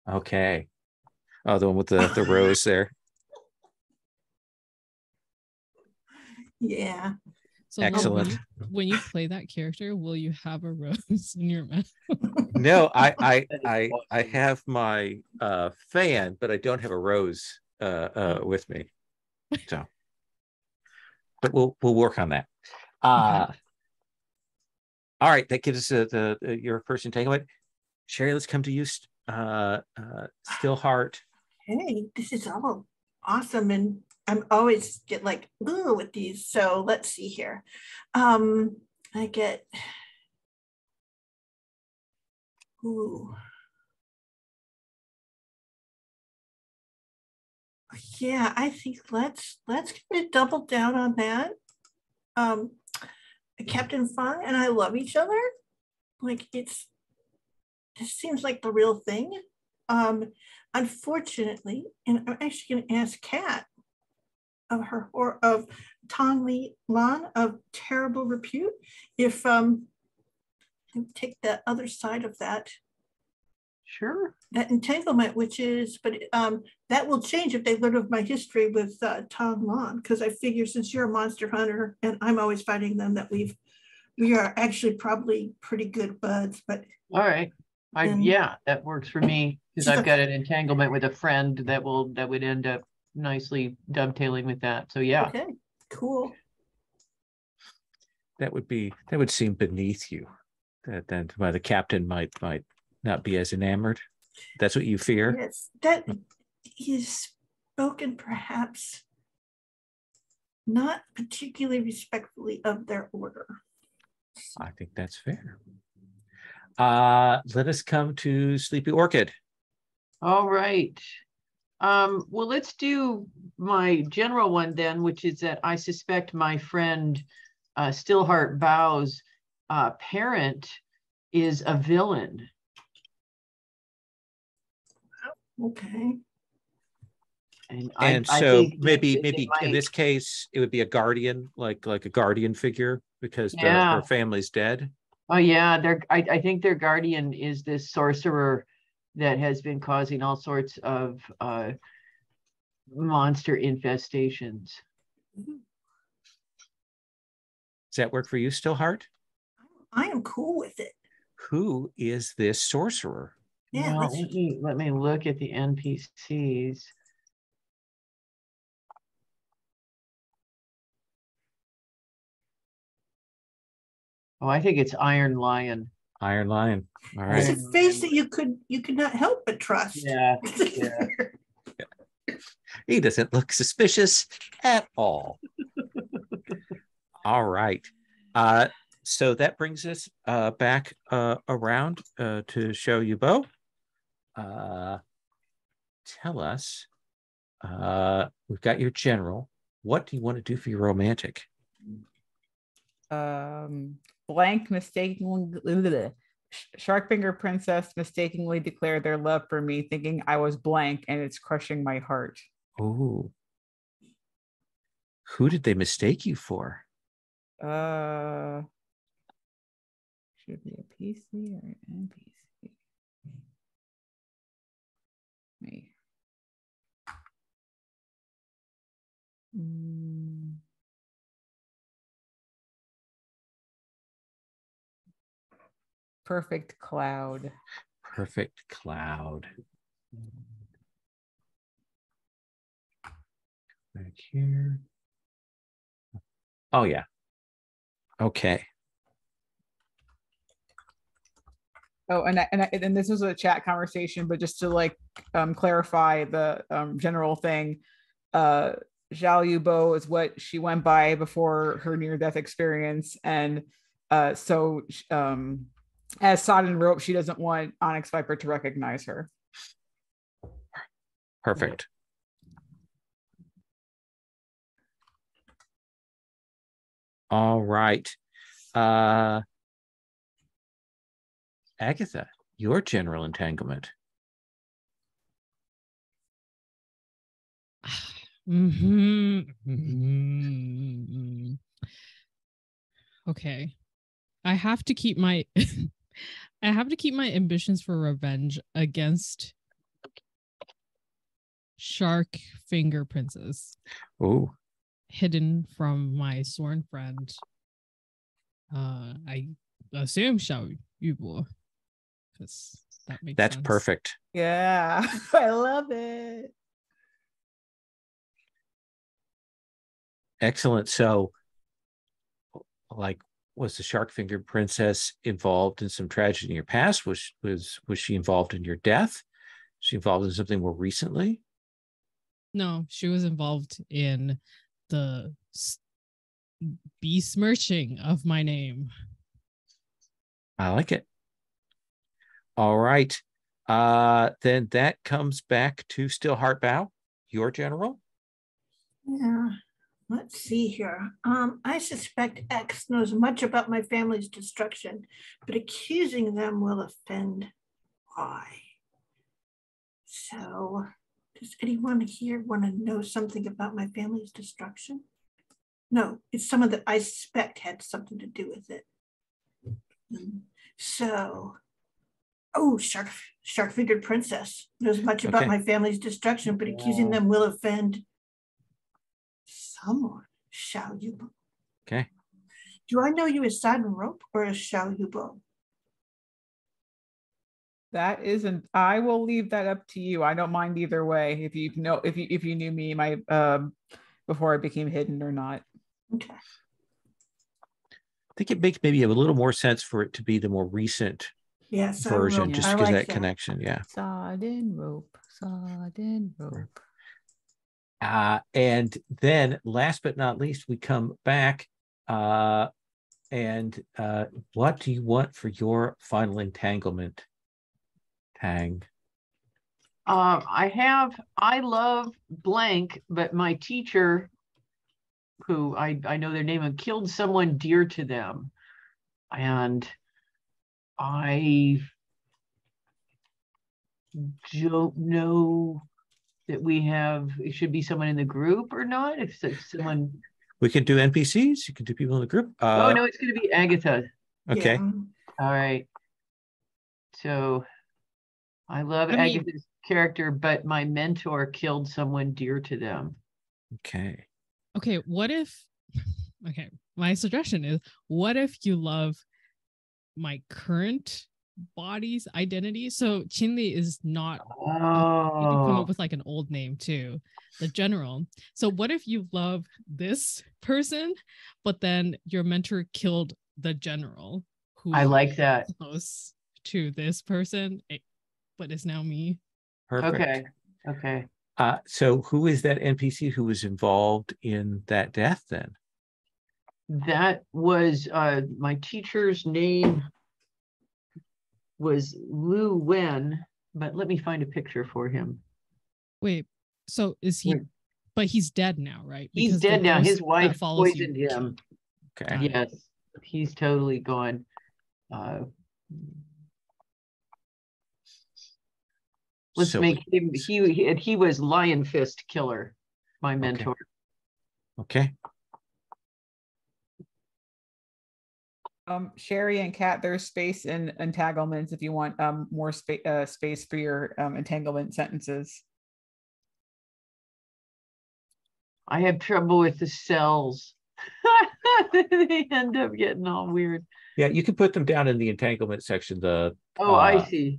S5: Okay.
S1: Oh, the one with the rose there.
S5: Yeah.
S4: So
S1: Excellent.
S4: when you play that character, will you have a rose in your mouth?
S1: No, I have my fan, but I don't have a rose with me. So, but we'll work on that.
S4: Okay.
S1: All right, that gives us your first entanglement. Sherry, let's come to you. Stillheart.
S5: Hey, this is all awesome, and I'm always get like ooh with these. So let's see here. I get ooh. Yeah, I think let's double down on that. Captain Fun and I love each other. Like this seems like the real thing. Unfortunately, and I'm actually going to ask Kat of Tong Li Lan of terrible repute if take the other side of that.
S3: Sure.
S5: That entanglement, which is, but that will change if they learn of my history with Tong Lan, because I figure since you're a monster hunter and I'm always fighting them, that we are actually probably pretty good buds. But
S3: all right, yeah, that works for me because I've got an entanglement with a friend that would end up nicely dovetailing with that. So yeah.
S5: Okay, cool.
S1: That would seem beneath you. That then why the captain might not be as enamored. That's what you fear?
S5: Yes, that is spoken perhaps not particularly respectfully of their order.
S1: I think that's fair. Let us come to Sleepy Orchid.
S3: All right. Well, let's do my general one then, which is that I suspect my friend Stillheart Bow's parent is a villain.
S5: Okay.
S1: And
S3: I
S1: so
S3: think
S1: maybe
S3: might,
S1: in this case it would be a guardian, like a guardian figure, because her family's dead.
S3: Oh yeah, I think their guardian is this sorcerer that has been causing all sorts of monster infestations.
S1: Does that work for you, Stillheart?
S5: I am cool with it.
S1: Who is this sorcerer?
S5: Yeah,
S3: well, let me look at the NPCs. Oh, I think it's Iron Lion.
S1: Iron Lion. All right.
S5: It's a face that you could not help but trust.
S3: Yeah.
S1: He doesn't look suspicious at all. All right. So that brings us back around to show you, Bo. Tell us, we've got your general. What do you want to do for your romantic?
S2: Blank mistakenly, Sharkfinger Princess mistakenly declared their love for me, thinking I was blank, and it's crushing my heart.
S1: Oh, who did they mistake you for?
S2: Should be a PC or an NPC. Me. Perfect Cloud.
S1: Perfect Cloud. Back here. Oh yeah. Okay.
S2: Oh, and this was a chat conversation, but just to like clarify the general thing, Zhao Yubo is what she went by before her near-death experience, and so as Sodden wrote, she doesn't want Onyx Viper to recognize her.
S1: Perfect. All right. Agatha, your general entanglement.
S4: Okay. I have to keep my I have to keep my ambitions for revenge against shark finger princess.
S1: Oh,
S4: Hidden from my sworn friend. I assume Xiao Yubo, because that makes
S1: that's
S4: sense.
S1: perfect.
S2: Yeah, I love it.
S1: Excellent. So, like, was the shark fingered princess involved in some tragedy in your past? Was she involved in your death? Was she involved in something more recently?
S4: No, she was involved in the besmirching of my name.
S1: I like it. All right. Then that comes back to Stillheart Bow, your general.
S5: Yeah. Let's see here. I suspect X knows much about my family's destruction, but accusing them will offend Y. So, does anyone here want to know something about my family's destruction? No, it's someone that I suspect had something to do with it. So, oh, shark-fingered princess knows much about my family's destruction, but accusing them will offend someone. Xiao Yubo.
S1: Okay.
S5: Do I know you as Simon Rope or as Xiao Yubo?
S2: That isn't. I will leave that up to you. I don't mind either way. If you know, if you knew me, my before I became hidden or not.
S5: Okay.
S1: I think it makes maybe a little more sense for it to be the more recent version, just because that connection. Yeah.
S2: Sodden rope.
S1: And then last but not least, we come back. And what do you want for your final entanglement, Tang?
S3: I love blank, but my teacher, who I know their name, and killed someone dear to them. And I don't know that it should be someone in the group or not. If someone,
S1: we can do NPCs. You can do people in the group.
S3: Oh no, it's going to be Agatha.
S1: Okay.
S5: Yeah.
S3: All right. So I love Agatha's character, but my mentor killed someone dear to them.
S1: Okay.
S4: Okay, my suggestion is, what if you love my current body's identity? So Qinli is not, you can come up with like an old name too, the general. So what if you love this person, but then your mentor killed the general, who
S3: I like that,
S4: close to this person, but is now me.
S1: Perfect.
S3: Okay.
S1: So who is that NPC who was involved in that death then?
S3: That was my teacher's name was Lu Wen, but let me find a picture for him.
S4: Wait, so is he, but he's dead now, right?
S3: He's dead now. His wife poisoned him.
S1: Okay.
S3: Yes, he's totally gone. Let's make him, he was Lion Fist Killer, my mentor.
S1: Okay.
S2: Sherry and Kat, there's space in entanglements if you want more space for your entanglement sentences.
S3: I have trouble with the cells. They end up getting all weird.
S1: Yeah, you can put them down in the entanglement section.
S3: I see.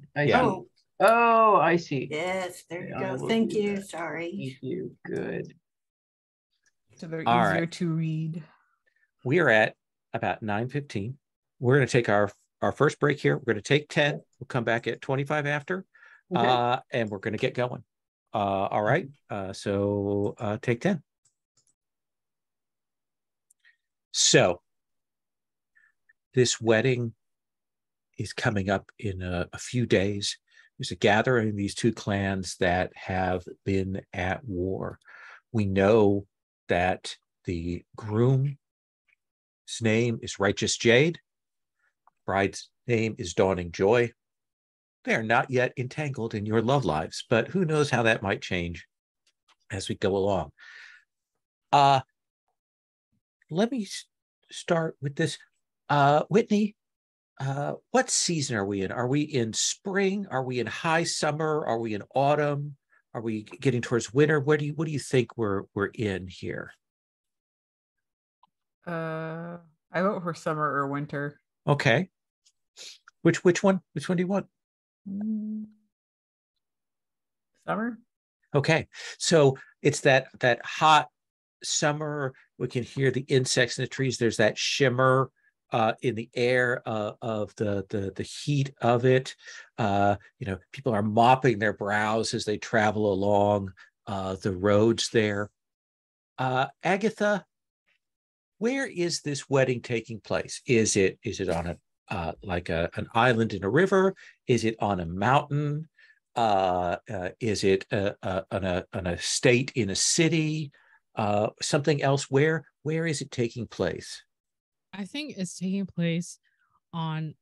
S3: Oh, I see.
S5: Yes, there you go. Thank you. Sorry.
S3: Thank you. Good.
S2: So they're easier to read.
S1: We are at about 9:15. We're going to take our first break here. We're going to take 10. We'll come back at 25 after, and we're going to get going. All right. So take 10. So this wedding is coming up in a few days. There's a gathering of these two clans that have been at war. We know that the groom's name is Righteous Jade. Bride's name is Dawning Joy. They are not yet entangled in your love lives, but who knows how that might change as we go along. Let me start with this. Whitney, what season are we in? Are we in spring? Are we in high summer? Are we in autumn? are we getting towards winter? What do you think we're in here?
S2: I vote for summer or winter.
S1: Okay. Which one? Which one do you want?
S2: Summer.
S1: Okay. So it's that hot summer. We can hear the insects in the trees. There's that shimmer in the air of the heat of it. People are mopping their brows as they travel along the roads there. Agatha, where is this wedding taking place? Is it on an island in a river? Is it on a mountain? Is it on an estate in a city? Something else? Where is it taking place?
S4: I think it's taking place on,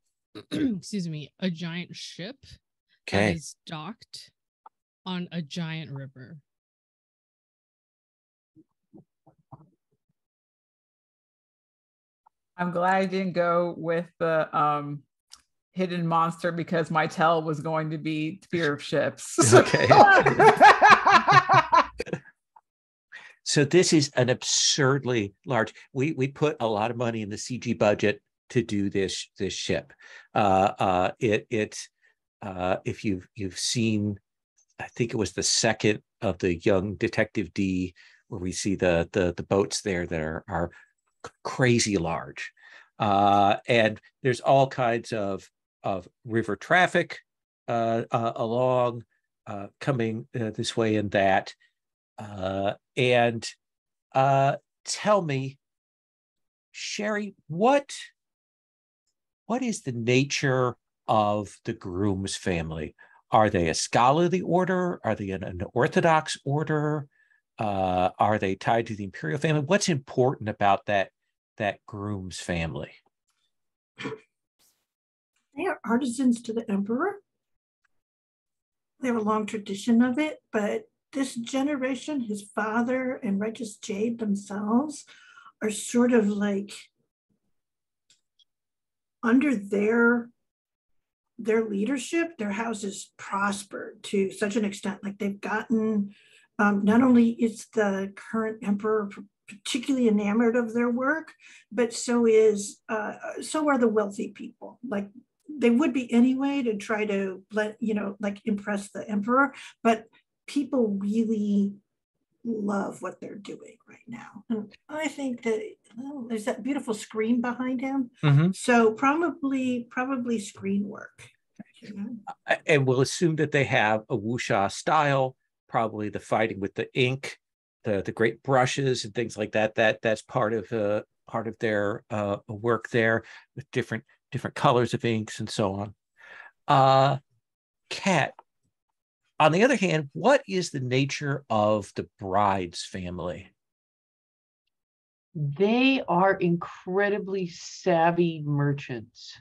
S4: excuse me, a giant ship that is docked on a giant river.
S2: I'm glad I didn't go with the hidden monster because my tell was going to be fear of ships.
S1: Okay. So this is an absurdly large. We put a lot of money in the CG budget to do this ship. If you've seen, I think it was the second of the Young Detective D, where we see the boats there that are crazy large, and there's all kinds of river traffic along, coming this way and that. And tell me, Sherry, what is the nature of the groom's family? Are they a scholarly order? Are they an Orthodox order? Are they tied to the imperial family? What's important about that groom's family?
S5: They are artisans to the emperor. They have a long tradition of it, but this generation, his father and Righteous Jade themselves, are sort of like under their leadership, their house has prospered to such an extent. Like they've gotten, not only is the current emperor particularly enamored of their work, but so are the wealthy people. Like they would be anyway to try to impress the emperor, but people really love what they're doing right now. And I think that there's that beautiful screen behind him.
S1: Mm-hmm.
S5: So probably screen work.
S1: And we'll assume that they have a wuxia style, probably the fighting with the ink, the great brushes and things like that. That's part of their work there, with different colors of inks and so on. Kat, on the other hand, what is the nature of the bride's family?
S3: They are incredibly savvy merchants.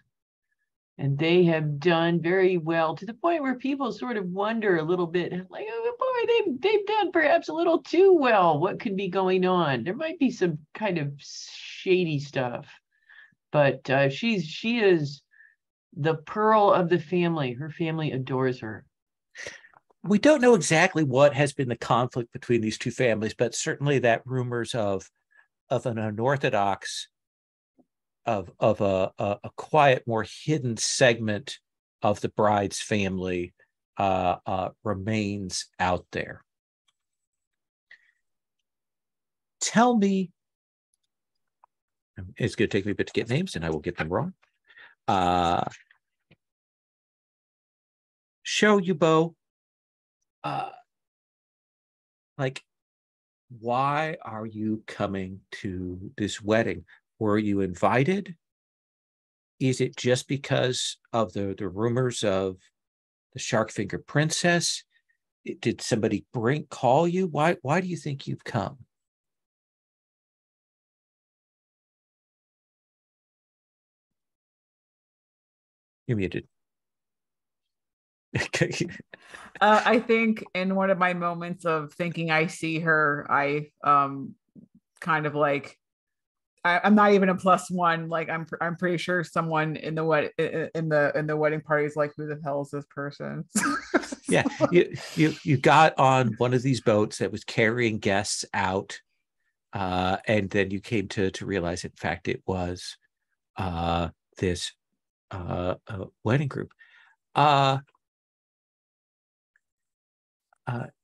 S3: And they have done very well, to the point where people sort of wonder a little bit, like, oh boy, they've done perhaps a little too well. What could be going on? There might be some kind of shady stuff, but she is the pearl of the family. Her family adores her.
S1: We don't know exactly what has been the conflict between these two families, but certainly that rumors of an unorthodox, of a quiet, more hidden segment of the bride's family remains out there. Tell me, it's going to take me a bit to get names, and I will get them wrong. Show you, Bo. Why are you coming to this wedding? Were you invited? Is it just because of the rumors of the Sharkfinger Princess? Did somebody call you? Why do you think you've come? You're muted.
S2: I think in one of my moments of thinking I see her, I kind of like I'm not even a +1. Like I'm pretty sure someone in the wedding party is like, who the hell is this person?
S1: Yeah, you got on one of these boats that was carrying guests out, and then you came to realize, in fact, it was this wedding group.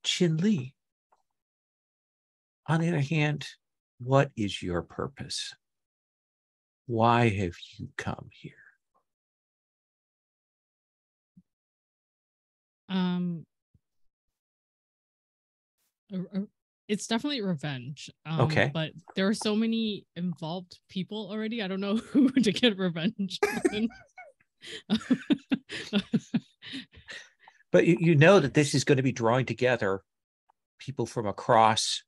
S1: Chin Li, on the other hand, what is your purpose? Why have you come here?
S4: It's definitely revenge.
S1: Okay.
S4: But there are so many involved people already. I don't know who to get revenge on.
S1: But you know that this is going to be drawing together people from across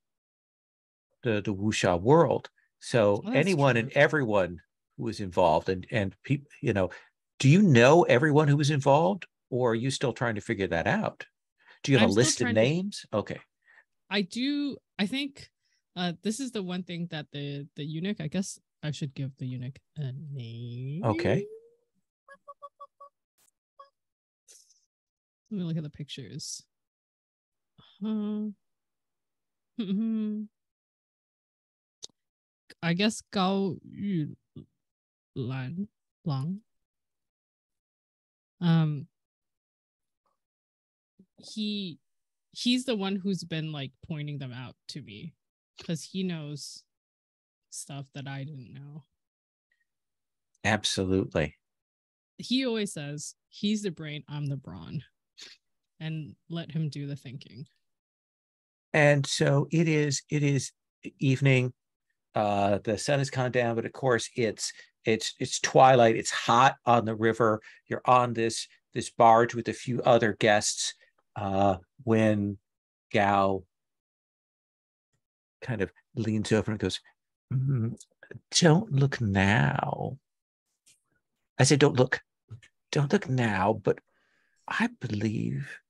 S1: the wuxia world. So anyone and everyone who was involved, and people, do you know everyone who was involved, or are you still trying to figure that out? Do you have a list of names? Okay.
S4: I do. I think this is the one thing that the eunuch, I guess I should give the eunuch a name.
S1: Okay.
S4: Let me look at the pictures. I guess Gao Yu Lang. He's the one who's been like pointing them out to me because he knows stuff that I didn't know.
S1: Absolutely.
S4: He always says he's the brain, I'm the brawn, and let him do the thinking.
S1: And so it is evening. The sun has gone down, but of course it's twilight. It's hot on the river. You're on this barge with a few other guests. When Gao kind of leans over and goes, "Don't look now." I say, don't look now, but I believe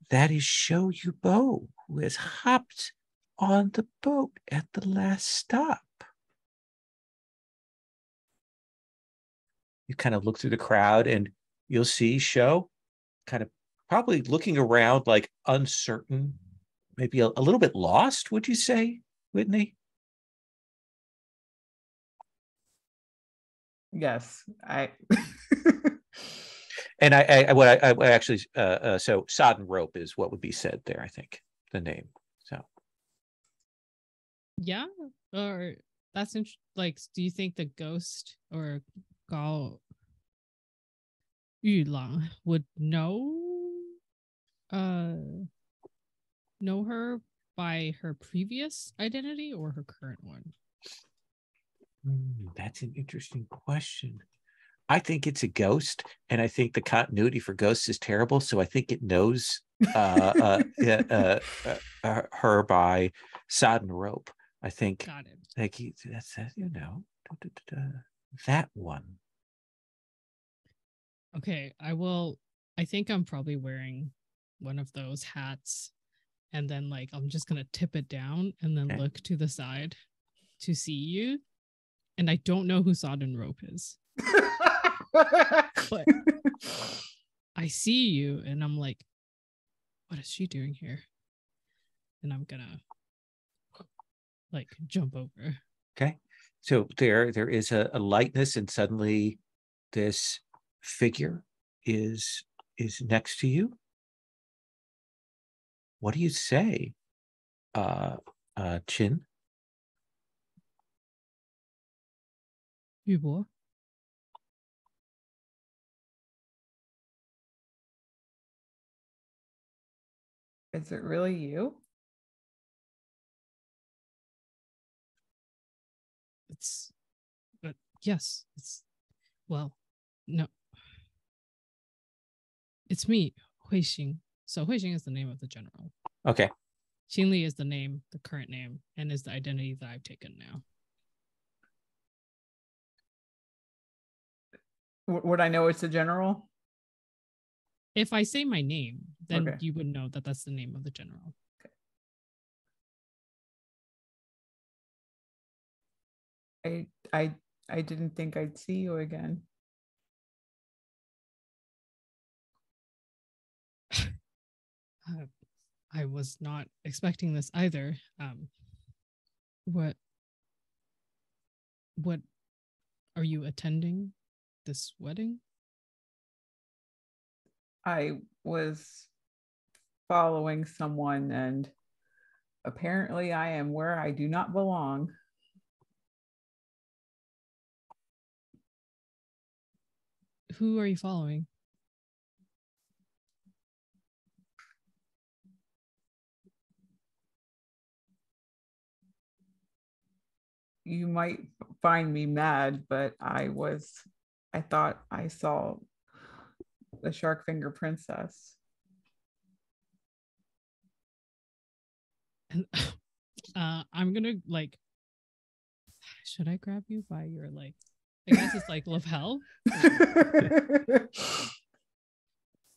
S1: that is Shou Yubo, who has hopped on the boat at the last stop. You kind of look through the crowd and you'll see Shou kind of probably looking around, like uncertain, maybe a little bit lost, would you say, Whitney?
S2: Yes,
S1: And I actually, so sodden rope is what would be said there, I think, the name. So.
S4: Yeah, or that's like, do you think the ghost or Gao Yulang would know her by her previous identity or her current one?
S1: That's an interesting question. I think it's a ghost, and I think the continuity for ghosts is terrible. So I think it knows her by sodden rope. I think. Got it. Like that's that one.
S4: Okay, I think I'm probably wearing one of those hats, and then like I'm just gonna tip it down and then look to the side to see you. And I don't know who sodden rope is. But I see you and I'm like, what is she doing here? And I'm gonna like jump over.
S1: Okay. So there is a lightness, and suddenly this figure is next to you. What do you say, Chin?
S4: Yubo.
S2: Is it really you?
S4: Yes, well, no. It's me, Huixing. So Huixing is the name of the general.
S1: Okay.
S4: Xinli is the name, the current name, and is the identity that I've taken now.
S2: Would I know it's a general?
S4: If I say my name, then you would know that that's the name of the general.
S2: I I I didn't think I'd see you again.
S4: I was not expecting this either. What are you attending this wedding?
S2: I was following someone, and apparently I am where I do not belong.
S4: Who are you following?
S2: You might find me mad, but I thought I saw the Shark Finger Princess.
S4: And I'm gonna like, should I grab you by your like, I guess it's like lapel?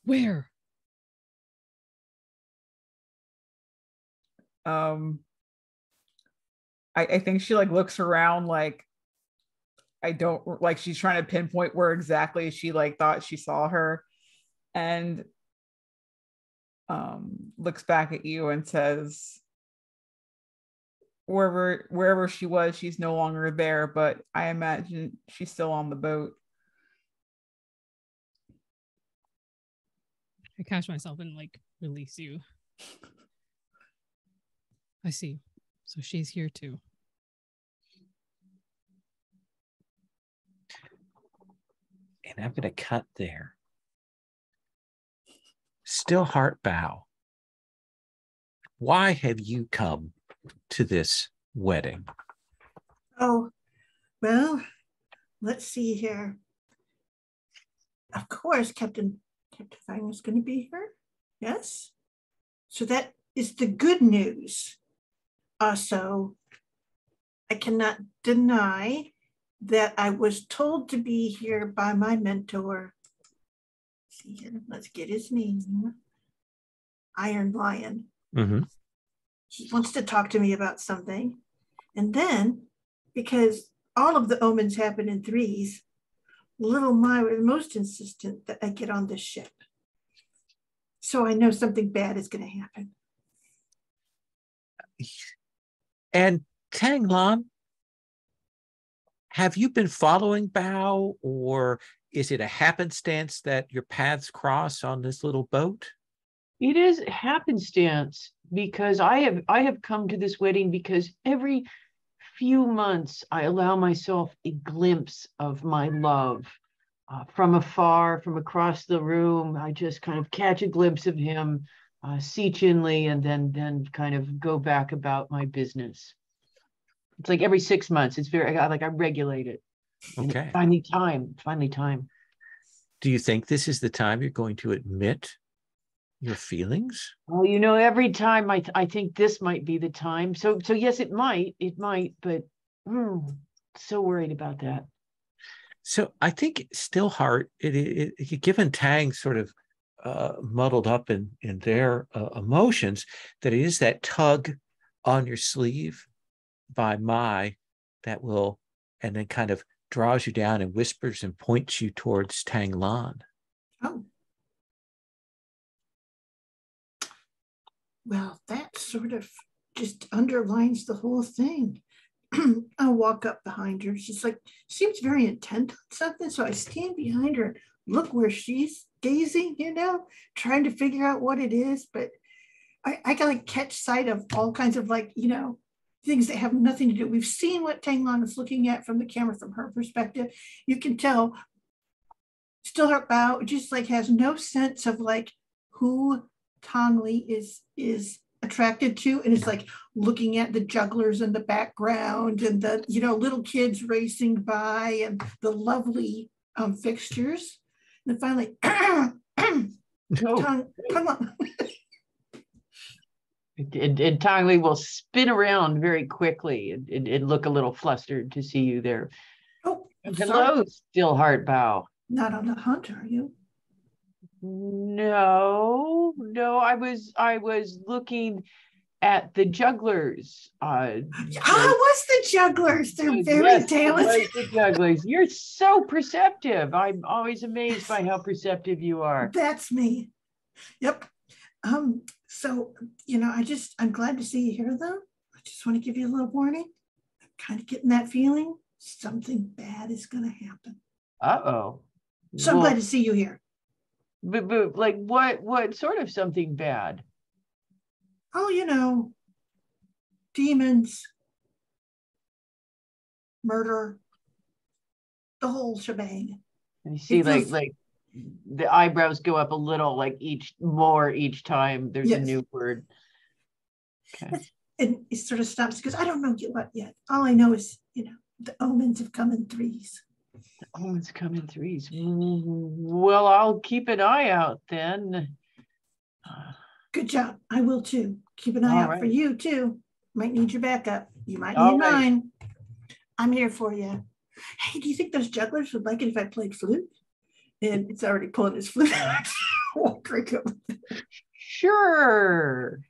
S4: Where?
S2: I think she like looks around like I don't like she's trying to pinpoint where exactly she like thought she saw her, and looks back at you and says, wherever she was, she's no longer there, but I imagine she's still on the boat.
S4: I catch myself and like release you. I see. So she's here too.
S1: And I'm going to cut there. Still heart bow. Why have you come to this wedding?
S5: Oh, well, let's see here. Of course, Captain Fang is going to be here. Yes. So that is the good news. Also, I cannot deny that I was told to be here by my mentor. See here, let's get his name. Iron Lion.
S1: Mm-hmm.
S5: He wants to talk to me about something. And then, because all of the omens happen in threes, little Mai was most insistent that I get on this ship. So I know something bad is going to happen.
S1: And Tanglan, have you been following Bao, or is it a happenstance that your paths cross on this little boat?
S3: It is happenstance because I have come to this wedding because every few months I allow myself a glimpse of my love from afar, from across the room. I just kind of catch a glimpse of him, see Chinli, and then kind of go back about my business. It's like every 6 months. It's very I regulate it.
S1: Okay.
S3: Finally time.
S1: Do you think this is the time you're going to admit your feelings?
S3: Well, every time I think this might be the time. So yes, it might, but so worried about that.
S1: So I think Stillheart, given Tang sort of muddled up in their emotions, that it is that tug on your sleeve by Mai that will, and then kind of draws you down and whispers and points you towards Tanglan.
S5: Oh. Well, that sort of just underlines the whole thing. I'll walk up behind her. She's like, seems very intent on something. So I stand behind her, look where she's gazing, trying to figure out what it is. But I can like catch sight of all kinds of things that have nothing to do. We've seen what Tanglan is looking at from the camera from her perspective. You can tell still her bow just like has no sense of like who Tongli is attracted to, and it's like looking at the jugglers in the background and the little kids racing by and the lovely fixtures. And then finally, Tongli.
S3: And Tongli will spin around very quickly and look a little flustered to see you there.
S5: Oh,
S3: hello, Stillheart Bow.
S5: Not on the hunt, are you?
S3: No, I was looking at the jugglers.
S5: What's the jugglers? They're very
S3: Yes,
S5: talented.
S3: the jugglers. You're so perceptive. I'm always amazed by how perceptive you are.
S5: That's me. Yep. So, I'm glad to see you here, though. I just want to give you a little warning. I'm kind of getting that feeling something bad is going to happen.
S3: Uh-oh.
S5: So I'm glad to see you here.
S3: But like what sort of something bad?
S5: Oh, demons, murder, the whole shebang.
S3: And you see like the eyebrows go up a little, like each time there's a new word. Okay.
S5: And it sort of stops because I don't know what yet. All I know is, the omens have come in threes.
S3: The omens come in threes. Well, I'll keep an eye out then.
S5: Good job. I will too. Keep an eye out for you too. Might need your backup. You might need mine. I'm here for you. Hey, do you think those jugglers would like it if I played flute? And it's already pulling his flute. Won't drink it.
S3: Sure.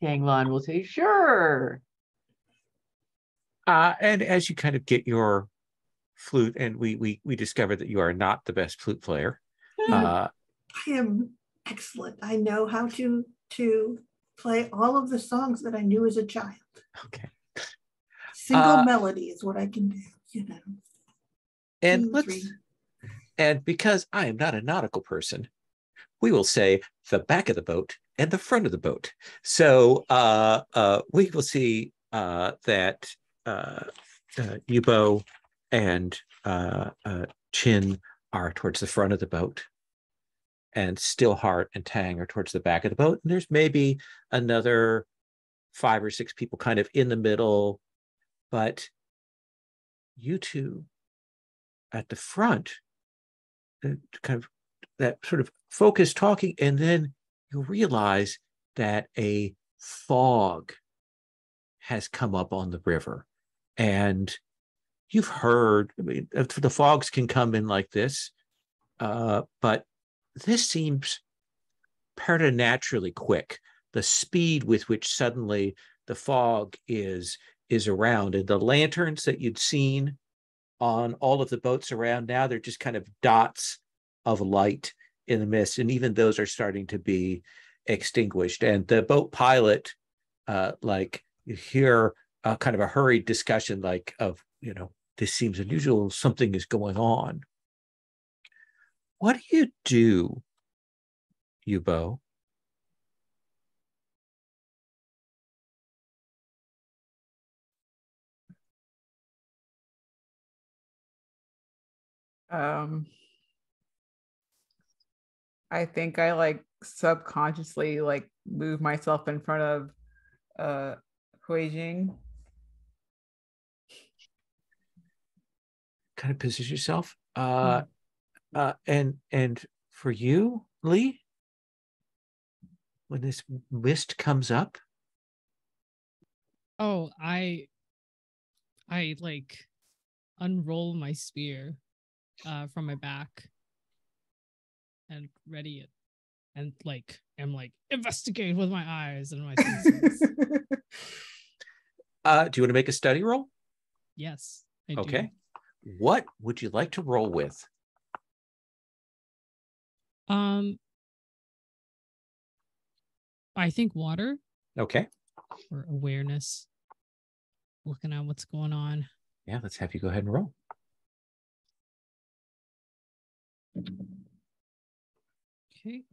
S3: Tanglon will say, sure.
S1: And as you kind of get your flute, and we discover that you are not the best flute player.
S5: I am excellent. I know how to play all of the songs that I knew as a child.
S1: Okay.
S5: Single melody is what I can do,
S1: And and because I am not a nautical person, we will say the back of the boat and the front of the boat. So we will see that Yubo and Chin are towards the front of the boat, and Stillheart and Tang are towards the back of the boat. And there's maybe another 5 or 6 people kind of in the middle, but you two at the front, kind of that sort of focused talking, and then you realize that a fog has come up on the river. And you've heard, the fogs can come in like this, but this seems preternaturally quick. The speed with which suddenly the fog is around, and the lanterns that you'd seen on all of the boats around, now they're just kind of dots of light in the mist, and even those are starting to be extinguished. And the boat pilot, you hear kind of a hurried discussion of, this seems unusual, something is going on. What do you do, Yubo?
S2: I think I subconsciously move myself in front of Huijing.
S1: Kind of position yourself. And for you, Lee, when this mist comes up.
S4: Oh, I unroll my spear from my back and ready it, and am investigate with my eyes and my senses.
S1: Do you want to make a study roll?
S4: Yes, I do.
S1: Okay. What would you like to roll with?
S4: I think water.
S1: Okay.
S4: Or awareness. Looking at what's going on.
S1: Yeah, let's have you go ahead and roll.
S4: Okay.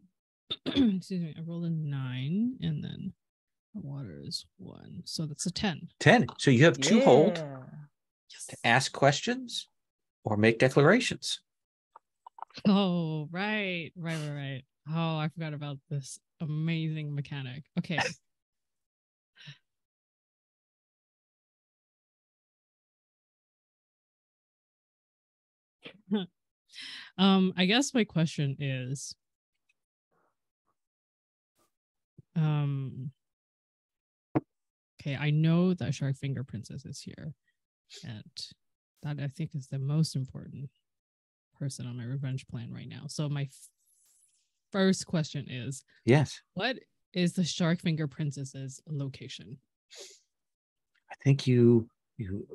S4: Excuse me. I rolled a 9, and then the water is 1. So that's a 10.
S1: 10. So you have 2 hold to ask questions or make declarations.
S4: Oh, right. Oh, I forgot about this amazing mechanic. Okay. I guess my question is, okay, I know that Shark Finger Princess is here, and that I think is the most important person on my revenge plan right now. So my first question is,
S1: yes,
S4: what is the Sharkfinger Princess's location?
S1: I think you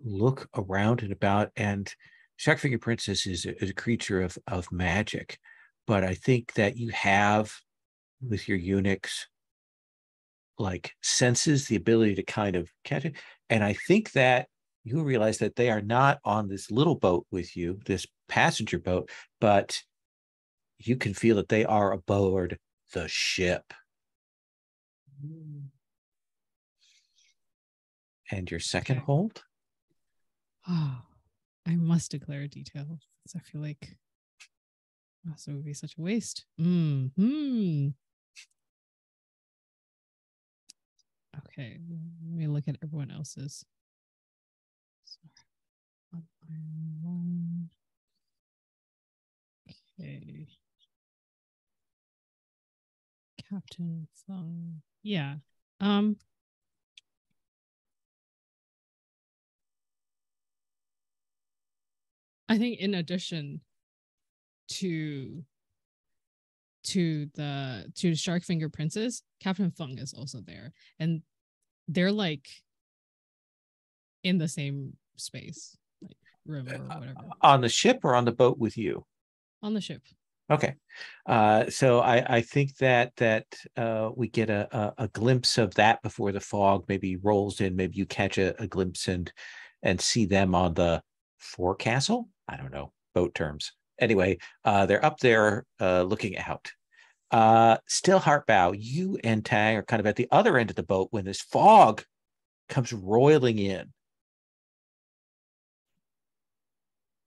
S1: look around and about, and Sharkfinger Princess is a creature of magic, but I think that you have with your eunuchs like senses, the ability to kind of catch it, and I think that you realize that they are not on this little boat with you, this passenger boat, but you can feel that they are aboard the ship. And your second hold?
S4: Oh, I must declare a detail because I feel like it would be such a waste. Okay, let me look at everyone else's. Okay. Captain Fung. Yeah. I think in addition to Sharkfinger Princess, Captain Fung is also there, and they're like in the same space, like room or whatever.
S1: On the ship or on the boat with you?
S4: On the ship.
S1: Okay, so I think that we get a glimpse of that before the fog maybe rolls in. Maybe you catch a glimpse and see them on the forecastle. I don't know boat terms. Anyway, they're up there looking out. Still Heartbow, you and Tang are kind of at the other end of the boat when this fog comes roiling in.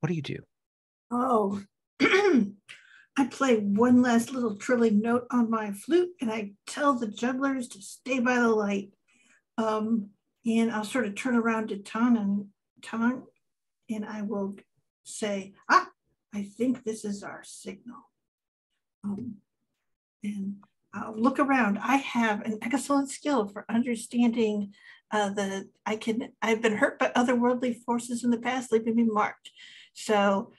S1: What do you do?
S5: Oh, I play one last little trilling note on my flute, and I tell the jugglers to stay by the light. And I'll sort of turn around to Tang, and I will say, I think this is our signal. And I'll look around. I have an excellent skill for understanding I've been hurt by otherworldly forces in the past, leaving me marked. So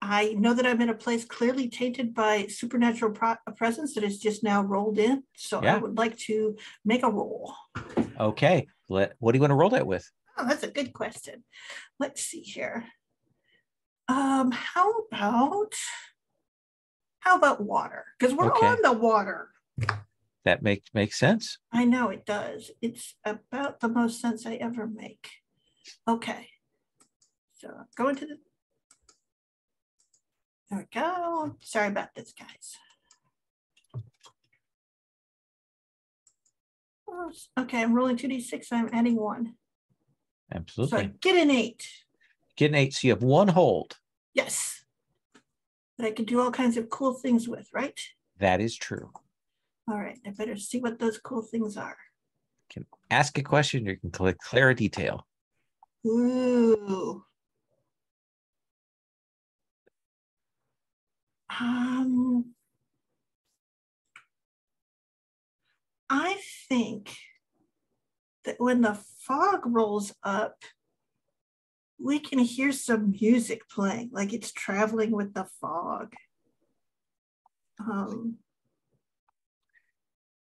S5: I know that I'm in a place clearly tainted by supernatural presence that is just now rolled in. So I would like to make a roll.
S1: Okay. What do you want to roll that with?
S5: Oh, that's a good question. Let's see here. How about water? Because we're on the water.
S1: That makes sense.
S5: I know it does. It's about the most sense I ever make. Okay. So go into the. There we go. Sorry about this, guys. Okay, I'm rolling 2d6. I'm adding 1.
S1: Absolutely.
S5: So I get an 8.
S1: Get an 8. So you have 1 hold.
S5: Yes. That I can do all kinds of cool things with, right?
S1: That is true.
S5: All right. I better see what those cool things are.
S1: You can ask a question. You can declare a detail.
S5: Ooh. I think that when the fog rolls up, we can hear some music playing, like it's traveling with the fog.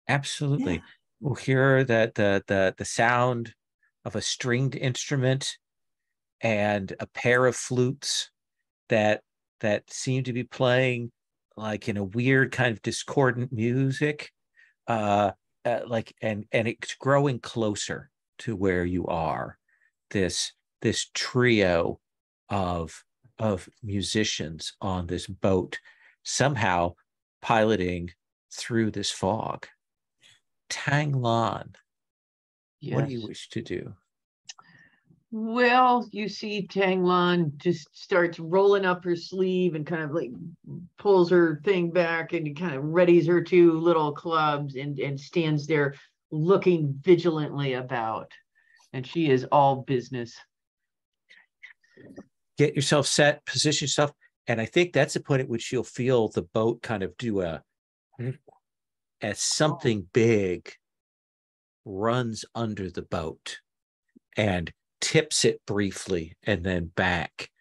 S1: Absolutely.
S5: Yeah.
S1: We'll hear that the sound of a stringed instrument and a pair of flutes that seem to be playing like in a weird kind of discordant music, like and it's growing closer to where you are. This trio of musicians on this boat, somehow piloting through this fog. Tang Lan, what do you wish to do?
S3: Well, you see Tang Lan just starts rolling up her sleeve and kind of like pulls her thing back and kind of readies her 2 little clubs and stands there looking vigilantly about. And she is all business.
S1: Get yourself set, position yourself. And I think that's the point at which you'll feel the boat kind of do as something big runs under the boat and tips it briefly and then back.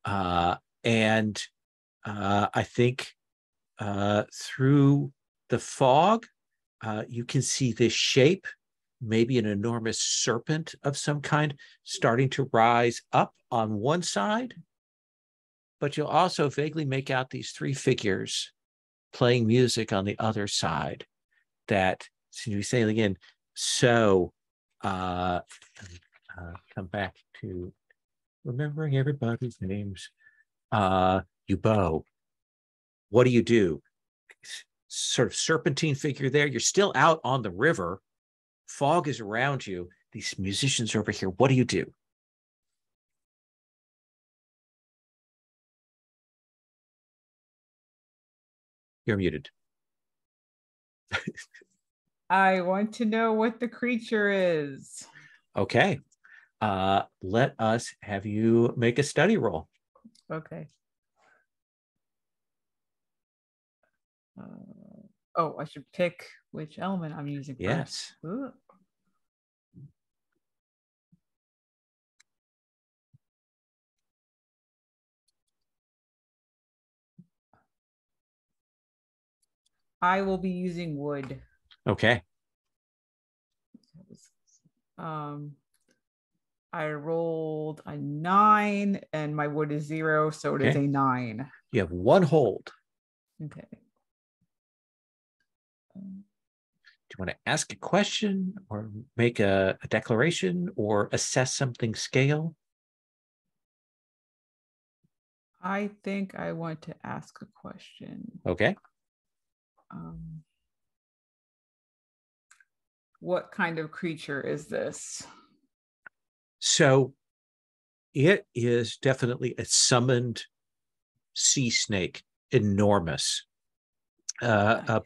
S1: I think through the fog, you can see this shape, maybe an enormous serpent of some kind, starting to rise up on one side. But you'll also vaguely make out these three figures playing music on the other side. That, so you say again, so come back to remembering everybody's names. You bow. What do you do? Sort of serpentine figure there. You're still out on the river. Fog is around you. These musicians are over here. What do you do? You're muted.
S2: I want to know what the creature is.
S1: Okay. Let us have you make a study roll.
S2: Okay. Oh, I should pick which element I'm using
S1: Yes.
S2: first. Ooh. I will be using wood.
S1: Okay.
S2: I rolled a 9 and my wood is 0, so it is
S1: Okay.
S2: a 9.
S1: You have one hold.
S2: Okay.
S1: Do you want to ask a question or make a declaration or assess something scale?
S2: I think I want to ask a question.
S1: Okay.
S2: What kind of creature is this?
S1: So it is definitely a summoned sea snake, enormous,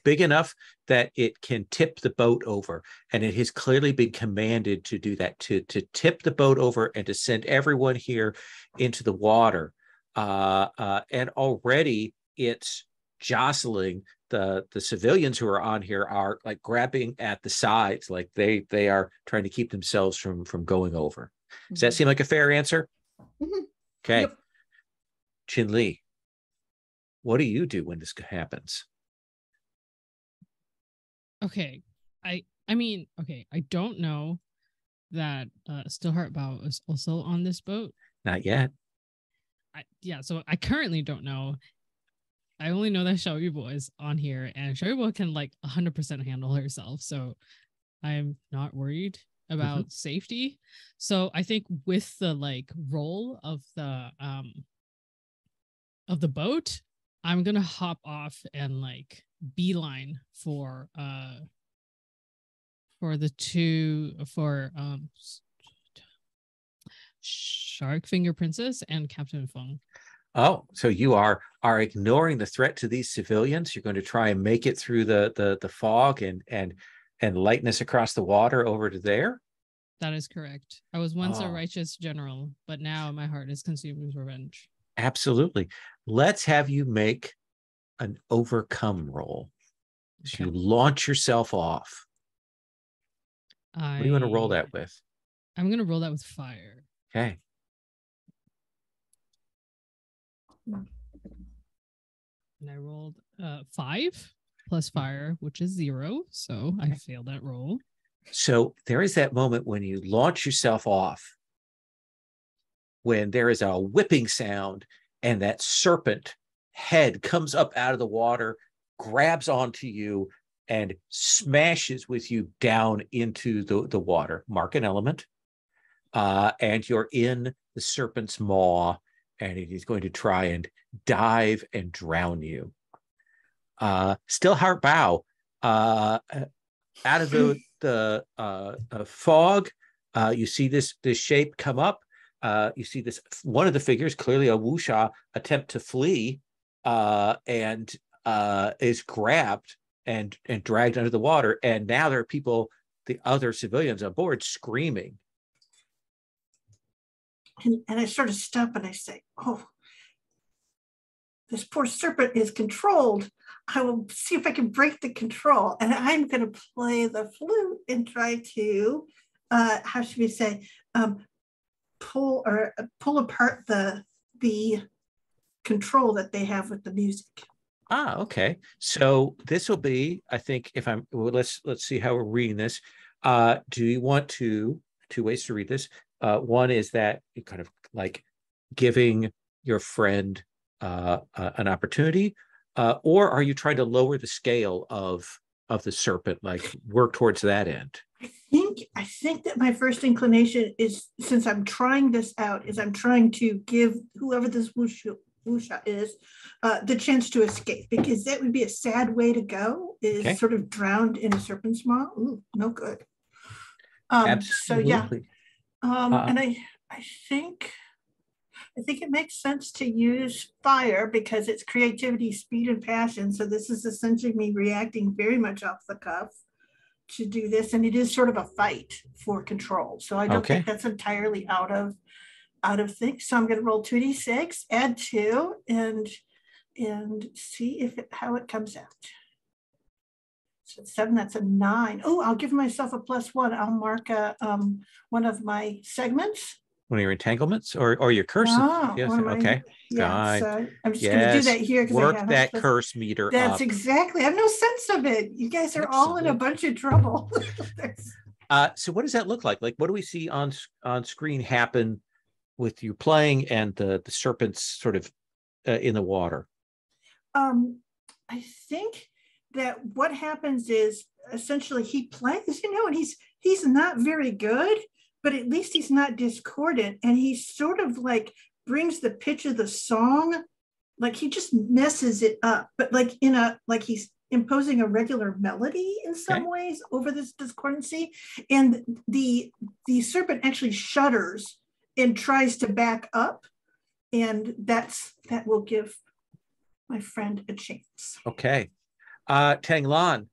S1: big enough that it can tip the boat over. And it has clearly been commanded to do that, to tip the boat over and to send everyone here into the water. And already it's jostling the civilians who are on here, are like grabbing at the sides, like they are trying to keep themselves from going over. Does that seem like a fair answer?
S5: Mhm.
S1: Okay.
S2: Yep.
S1: Chin Li, what do you do when this happens?
S4: Okay. I mean, okay, I don't know that Stillheart Bao is also on this boat.
S1: Not yet.
S4: So I currently don't know. I only know that Xiaoyubo is on here, and Xiaoyubo can like 100% handle herself. So I'm not worried about safety. So I think with the like roll of the boat, I'm gonna hop off and like beeline for Shark Finger Princess and Captain Feng.
S1: Oh, so you are ignoring the threat to these civilians. You're going to try and make it through the fog and lightness across the water over to there?
S4: That is correct. I was once a righteous general, but now my heart is consumed with revenge.
S1: Absolutely. Let's have you make an overcome roll. So you launch yourself off. What do you want to roll that with?
S4: I'm going to roll that with fire.
S1: Okay.
S4: And I rolled 5 plus fire, which is 0. So I failed that roll.
S1: So there is that moment when you launch yourself off, when there is a whipping sound and that serpent head comes up out of the water, grabs onto you, and smashes with you down into the water. Mark an element. And you're in the serpent's maw, and it is going to try and dive and drown you. Stillheart Bao, out of the fog, you see this shape come up. You see this one of the figures, clearly a wuxia, attempt to flee, and is grabbed and dragged under the water. And now there are people, the other civilians on board, screaming.
S5: And I sort of stop and I say, oh, this poor serpent is controlled. I will see if I can break the control. And I'm going to play the flute and try to, how should we say, pull apart the control that they have with the music.
S1: Okay. So this will be, I think, if I'm well, let's see how we're reading this. Do you want two ways to read this? One is that you kind of like giving your friend an opportunity, or are you trying to lower the scale of the serpent, like work towards that end?
S5: I think that my first inclination is, since I'm trying this out, is I'm trying to give whoever this wuxia is the chance to escape, because that would be a sad way to go, is sort of drowned in a serpent's maw. Ooh, no good. So yeah, and I think it makes sense to use fire because it's creativity, speed, and passion. So this is essentially me reacting very much off the cuff to do this, and it is sort of a fight for control. So I don't think that's entirely out of things. So I'm going to roll 2d6, add 2, and see how it comes out. So 7, that's a 9. Oh, I'll give myself a +1. I'll mark one of my segments.
S1: One of your entanglements or your curses? Yes. Okay.
S5: Yeah. So I'm just going to do that here because
S1: work that curse meter.
S5: That's exactly. I have no sense of it. You guys are all in a bunch of trouble.
S1: So what does that look like? Like, what do we see on screen happen with you playing and the serpents sort of in the water?
S5: I think that what happens is essentially he plays, and he's not very good, but at least he's not discordant, and he sort of like brings the pitch of the song, like he just messes it up, but like like he's imposing a regular melody in some ways over this discordancy, and the serpent actually shudders and tries to back up, and that will give my friend a chance.
S1: Okay. Tanglan,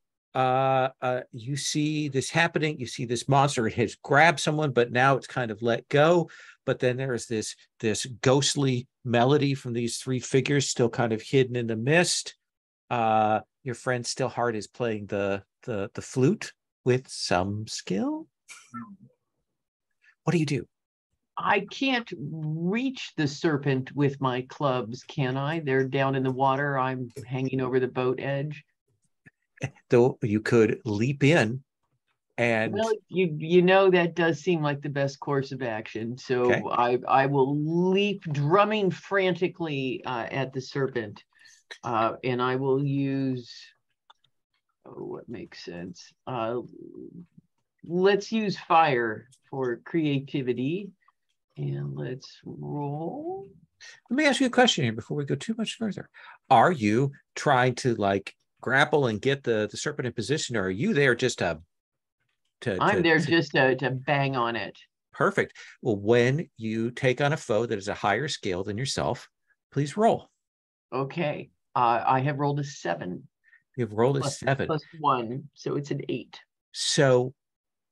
S1: you see this happening. You see this monster. It has grabbed someone, but now it's kind of let go. But then there is this ghostly melody from these three figures still kind of hidden in the mist. Your friend Stillheart is playing the flute with some skill. What do you do?
S3: I can't reach the serpent with my clubs, can I? They're down in the water. I'm hanging over the boat edge.
S1: Though you could leap in and...
S3: Well, you know, that does seem like the best course of action. So I will leap, drumming frantically at the serpent. And I will use... what makes sense? Let's use fire for creativity. And let's roll.
S1: Let me ask you a question here before we go too much further. Are you trying to like grapple and get the serpent in position, or are you there just to
S3: bang on it?
S1: Perfect. Well, when you take on a foe that is a higher scale than yourself, please roll.
S3: Okay. I have rolled a 7.
S1: You've rolled a 7.
S3: Plus 1, so it's an 8.
S1: So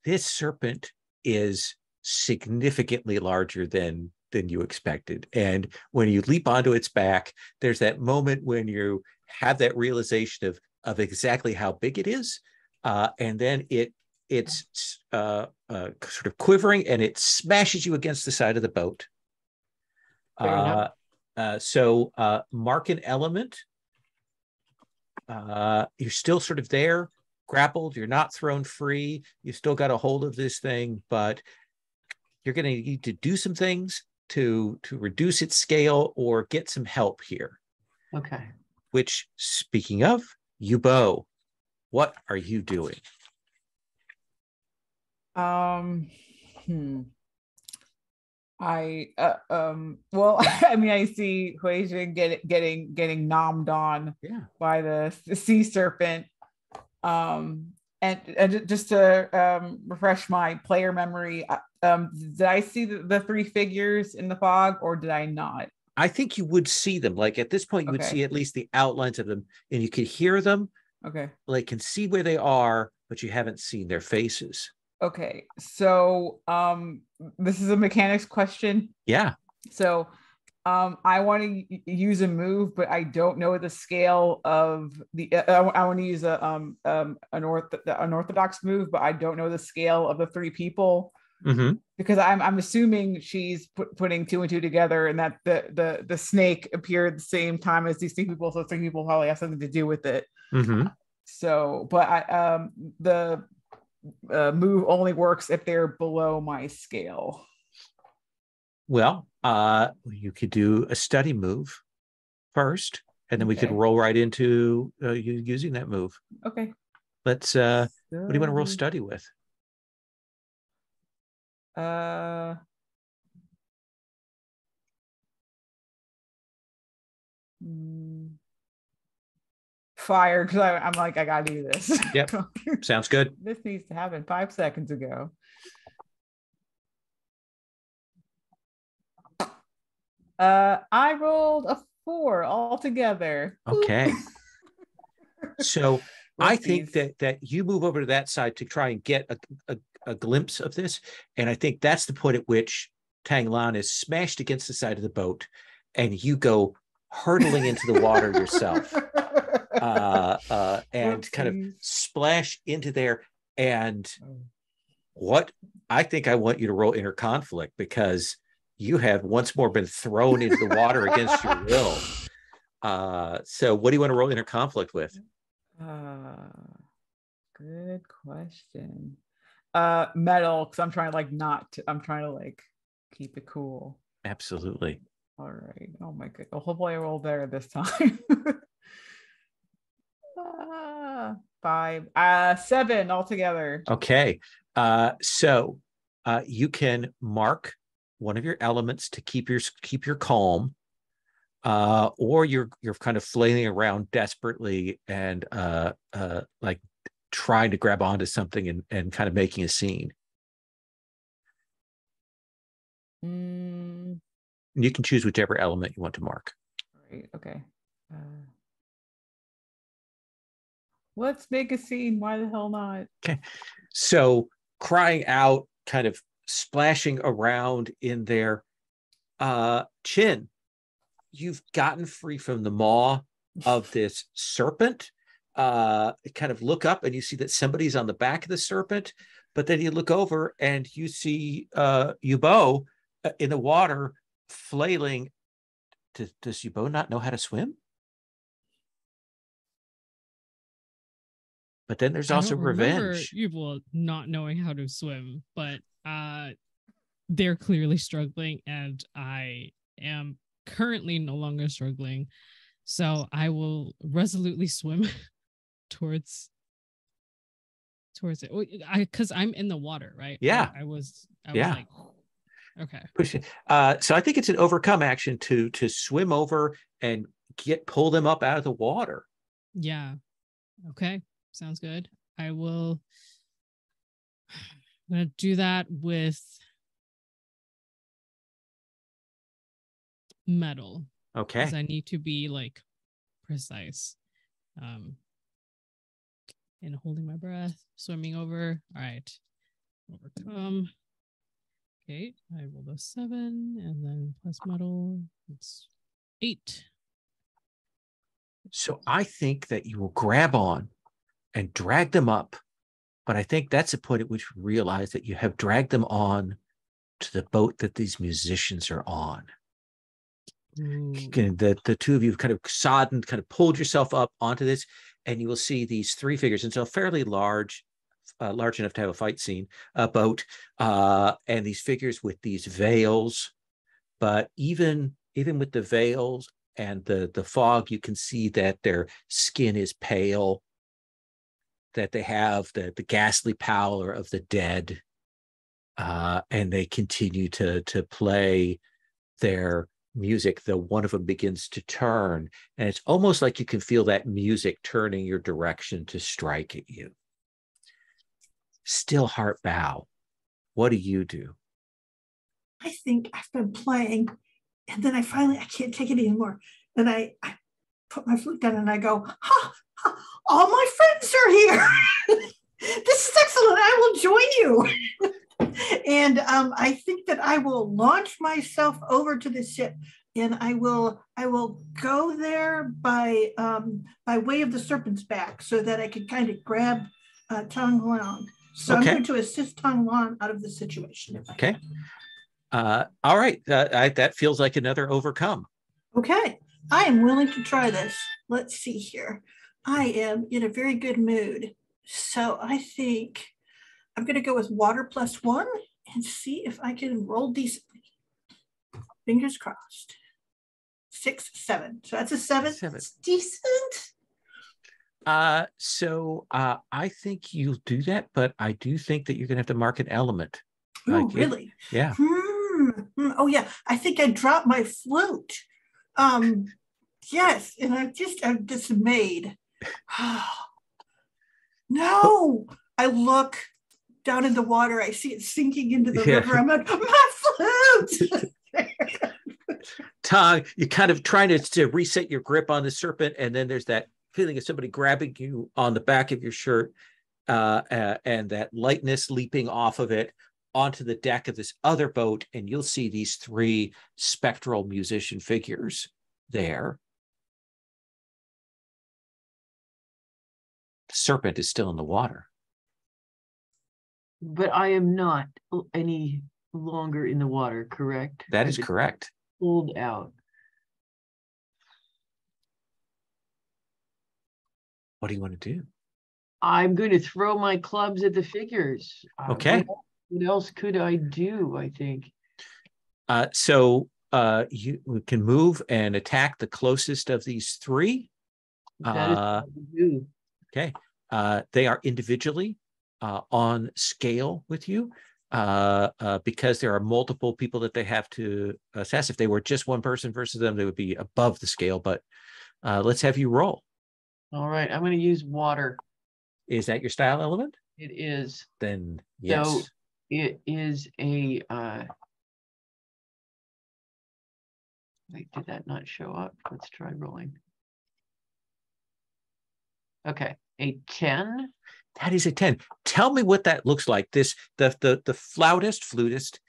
S1: this serpent is significantly larger than you expected. And when you leap onto its back, there's that moment when you have that realization of exactly how big it is. And then it's sort of quivering, and it smashes you against the side of the boat. So mark an element. You're still sort of there, grappled. You're not thrown free. You still got a hold of this thing, but you're going to need to do some things to reduce its scale or get some help here.
S3: Okay.
S1: Which, speaking of, Yubo, what are you doing?
S2: Well, I mean, I see Huijin getting nommed on by the sea serpent. And just to refresh my player memory, did I see the three figures in the fog, or did I not?
S1: I think you would see them. Like at this point, you would see at least the outlines of them, and you could hear them.
S2: Okay.
S1: Like can see where they are, but you haven't seen their faces.
S2: Okay. So this is a mechanics question.
S1: Yeah. So
S2: I want to use a move, but I don't know the scale of the. I want to use an orthodox move, but I don't know the scale of the three people. because I'm assuming she's putting two and two together, and that the snake appeared at the same time as these three people, so three people probably have something to do with it. So, but the move only works if they're below my scale.
S1: Well, you could do a study move first, and then we could roll right into you using that move.
S2: Okay.
S1: Let's. What do you want to roll study with?
S2: 5 because I'm like, I gotta do this.
S1: Yep. Sounds good.
S2: This needs to happen 5 seconds ago. I rolled a 4 altogether.
S1: Okay. So I think that you move over to that side to try and get a glimpse of this. And I think that's the point at which Tanglan is smashed against the side of the boat and you go hurtling into the water yourself and kind of splash into there. And what I think I want you to roll inner conflict, because you have once more been thrown into the water against your will. So what do you want to roll inner conflict with?
S2: Good question. Metal, because I'm trying to keep it cool.
S1: Absolutely.
S2: All right. Oh my god. Oh, hopefully I roll better this time. 5, 7 altogether.
S1: Okay. So you can mark one of your elements to keep your calm, or you're kind of flailing around desperately and like trying to grab onto something and kind of making a scene. You can choose whichever element you want to mark.
S2: Right. Okay. Let's make a scene. Why the hell not?
S1: Okay. So crying out, kind of splashing around in there. Chin, you've gotten free from the maw of this serpent. Kind of look up and you see that somebody's on the back of the serpent, but then you look over and you see Yubo in the water flailing. Does Yubo not know how to swim? But then there's also revenge.
S4: Yubo not knowing how to swim, but they're clearly struggling, and I am currently no longer struggling. So I will resolutely swim towards it. Because I'm in the water, right?
S1: Yeah.
S4: I was like, okay.
S1: Push it. So I think it's an overcome action to swim over and pull them up out of the water.
S4: Yeah. Okay. Sounds good. I'm gonna do that with metal.
S1: Okay.
S4: Because I need to be like precise. And holding my breath, swimming over. All right. Overcome. Okay. I rolled a 7 and then plus metal. It's 8.
S1: So I think that you will grab on and drag them up. But I think that's the point at which you realize that you have dragged them on to the boat that these musicians are on. The two of you kind of sodden, kind of pulled yourself up onto this, and you will see these 3 figures. And so fairly large enough to have a fight scene, boat, and these figures with these veils. But even with the veils and the fog, you can see that their skin is pale, that they have the ghastly pallor of the dead, and they continue to play their music, though one of them begins to turn, and it's almost like you can feel that music turning your direction to strike at you. Still heart bow. What do you do?
S5: I think I've been playing, and then I can't take it anymore. And I put my flute down and I go, all my friends are here. This is excellent. I will join you. And I think that I will launch myself over to the ship, and I will go there by way of the serpent's back, so that I could kind of grab Tanglang. So
S1: Okay.
S5: I'm going to assist Tongwan out of the situation. If I
S1: Okay.
S5: can.
S1: All right. That feels like another overcome.
S5: Okay. I am willing to try this. Let's see here. I am in a very good mood. So I think I'm going to go with water +1 and see if I can roll decently. Fingers crossed. 6, 7. So that's a 7.
S1: 7.
S5: It's decent.
S1: So I think you'll do that, but I do think that you're going to have to mark an element.
S5: Oh, really?
S1: Yeah.
S5: Oh, yeah. I think I dropped my flute. Yes, and I'm dismayed. No, I look down in the water. I see it sinking into the river. I'm like, my flute.
S1: Tong, you're kind of trying to reset your grip on the serpent, and then there's that feeling of somebody grabbing you on the back of your shirt, and that lightness leaping off of it onto the deck of this other boat, and you'll see these 3 spectral musician figures there. The serpent is still in the water.
S3: But I am not any longer in the water, correct?
S1: That is correct.
S3: Pulled out.
S1: What do you want to do?
S3: I'm going to throw my clubs at the figures.
S1: Okay.
S3: What else could I do, I think?
S1: So you can move and attack the closest of these 3.
S3: That is what I would do.
S1: Okay. They are individually on scale with you because there are multiple people that they have to assess. If they were just one person versus them, they would be above the scale. But let's have you roll.
S3: All right. I'm going to use water.
S1: Is that your style element?
S3: It is.
S1: Then yes.
S3: So it is a... Wait, did that not show up? Let's try rolling. Okay, a 10.
S1: That is a 10. Tell me what that looks like. The flutist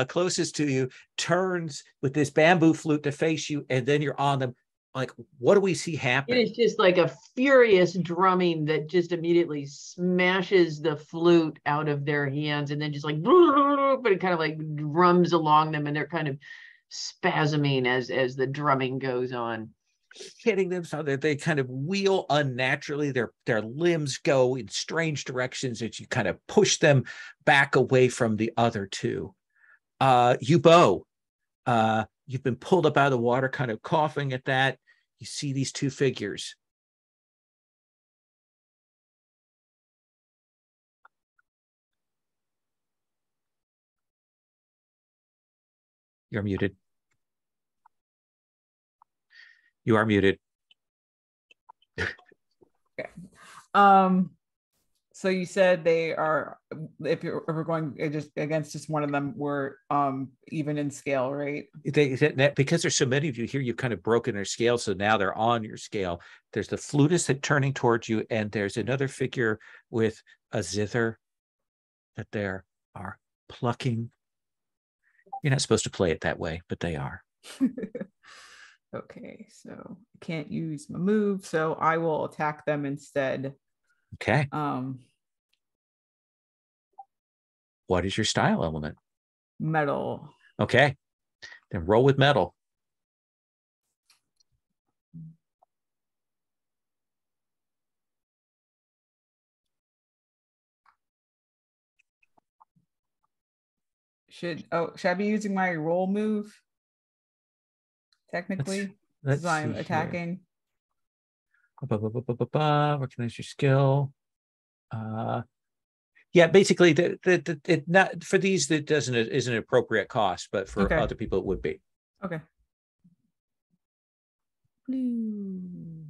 S1: closest to you turns with this bamboo flute to face you, and then you're on them. Like, what do we see happen?
S3: It is just like a furious drumming that just immediately smashes the flute out of their hands, and then just like, but it kind of like drums along them, and they're kind of spasming as the drumming goes on.
S1: Hitting them so that they kind of wheel unnaturally. Their limbs go in strange directions as you kind of push them back away from the other 2. Yubo, you've been pulled up out of the water, kind of coughing at that. You see these 2 figures. You're muted. You are muted.
S2: Okay. So you said they are, if we're going just against just one of them, we're even in scale, right?
S1: Because there's so many of you here, you've kind of broken their scale, so now they're on your scale. There's the flutist that turning towards you, and there's another figure with a zither that they are plucking. You're not supposed to play it that way, but they are.
S2: Okay, so I can't use my move, so I will attack them instead.
S1: Okay. What is your style element?
S2: Metal.
S1: Okay. Then roll with metal.
S2: Should I be using my roll move? Technically,
S1: let's
S2: because I'm
S1: see
S2: attacking.
S1: Recognize your skill. Yeah, basically, it not for these that isn't an appropriate cost, but for other people it would be.
S2: Okay. Blue.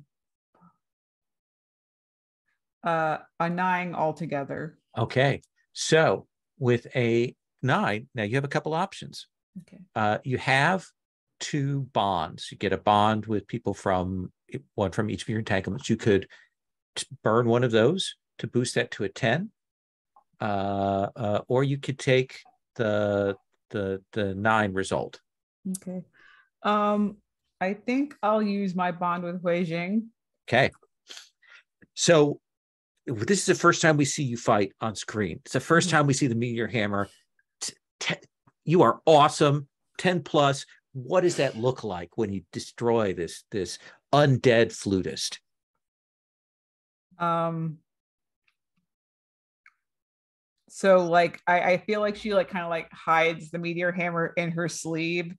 S2: A 9 altogether.
S1: Okay, so with a 9, now you have a couple options.
S2: Okay.
S1: You have 2 bonds. You get a bond with people one from each of your entanglements. You could burn one of those to boost that to a 10, or you could take the 9 result.
S2: Okay. I think I'll use my bond with Wei Jing.
S1: Okay. So this is the first time we see you fight on screen. It's the first time we see the meteor hammer. You are awesome. 10 plus. What does that look like when you destroy this undead flutist?
S2: So like I feel like she like kind of like hides the meteor hammer in her sleeve.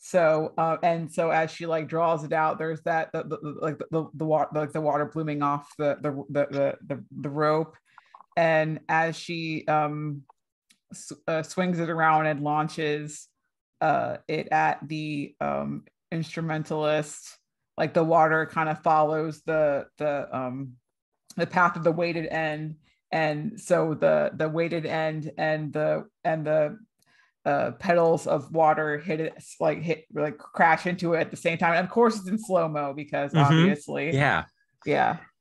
S2: So and so as she like draws it out, there's that the water, like the water blooming off the rope, and as she swings it around and launches it at the instrumentalist, like the water kind of follows the path of the weighted end, and so the weighted end and the pedals of water hit crash into it at the same time. And of course, it's in slow-mo because obviously,
S1: yeah.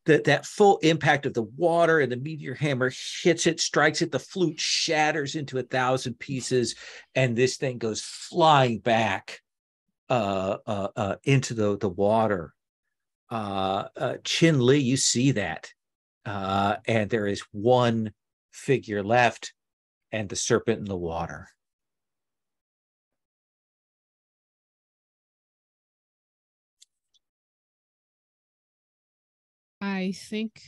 S1: That full impact of the water and the meteor hammer hits it, strikes it, the flute shatters into 1,000 pieces, and this thing goes flying back into the water. Chin Li, you see that, and there is one figure left, and the serpent in the water.
S4: I think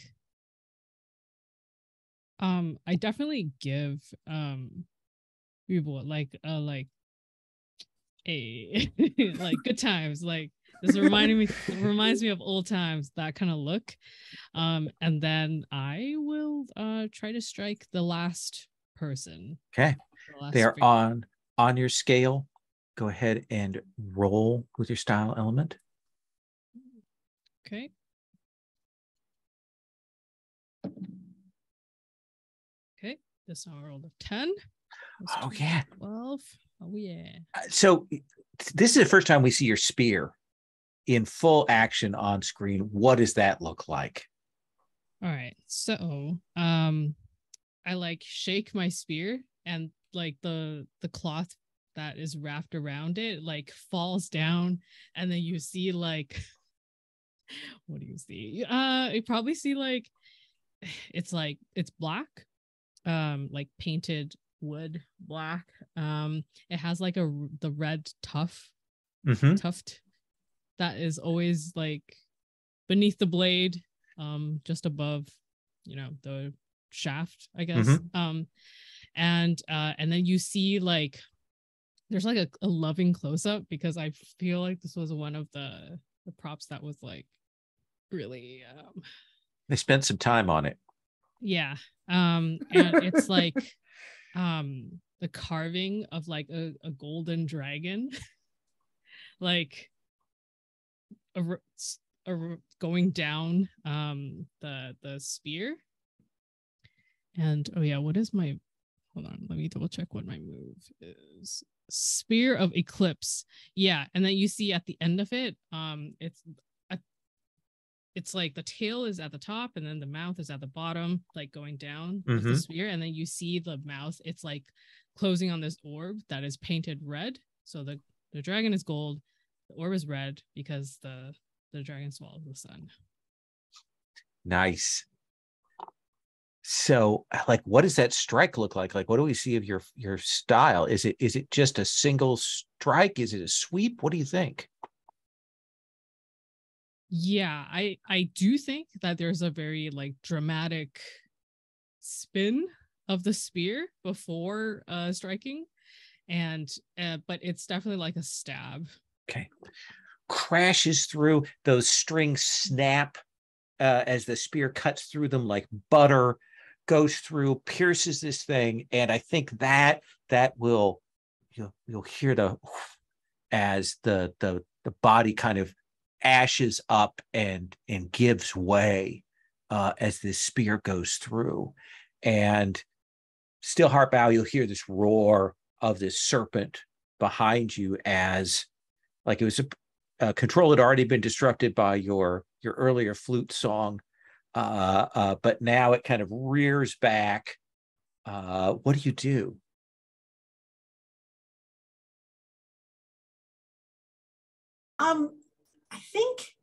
S4: I definitely give people like a like good times. Like this reminds me of old times, that kind of look. And then I will try to strike the last person.
S1: Okay. They are on your scale. Go ahead and roll with your style element.
S4: Okay. Okay, this one I rolled a 10.
S1: Oh, yeah.
S4: 12. Oh, yeah.
S1: So this is the first time we see your spear in full action on screen. What does that look like?
S4: All right. So I like shake my spear, and like the cloth that is wrapped around it like falls down, and then you see like what do you see? You probably see like it's black, like painted wood black. It has like the red tuft that is always like beneath the blade, just above, the shaft, I guess. And then you see like there's like a loving close-up, because I feel like this was one of the props that was like really
S1: they spent some time on it.
S4: Yeah. And it's like the carving of like a golden dragon like going down the spear. And oh yeah, what is my, hold on, let me double check what my move is. Spear of Eclipse. Yeah, and then you see at the end of it, it's like the tail is at the top and then the mouth is at the bottom, like going down with the spear. And then you see the mouth, it's like closing on this orb that is painted red. So the dragon is gold, the orb is red because the dragon swallows the sun.
S1: Nice. So like, what does that strike look like? Like, what do we see of your style? Is it just a single strike? Is it a sweep? What do you think?
S4: Yeah, I do think that there's a very like dramatic spin of the spear before striking, and but it's definitely like a stab.
S1: Okay. Crashes through, those strings snap as the spear cuts through them like butter, goes through, pierces this thing, and I think that will, you'll hear the as the body kind of ashes up and gives way as this spear goes through. And still heart bow, you'll hear this roar of this serpent behind you, as like it was a control had already been disrupted by your earlier flute song, but now it kind of rears back. What do you do?
S5: I think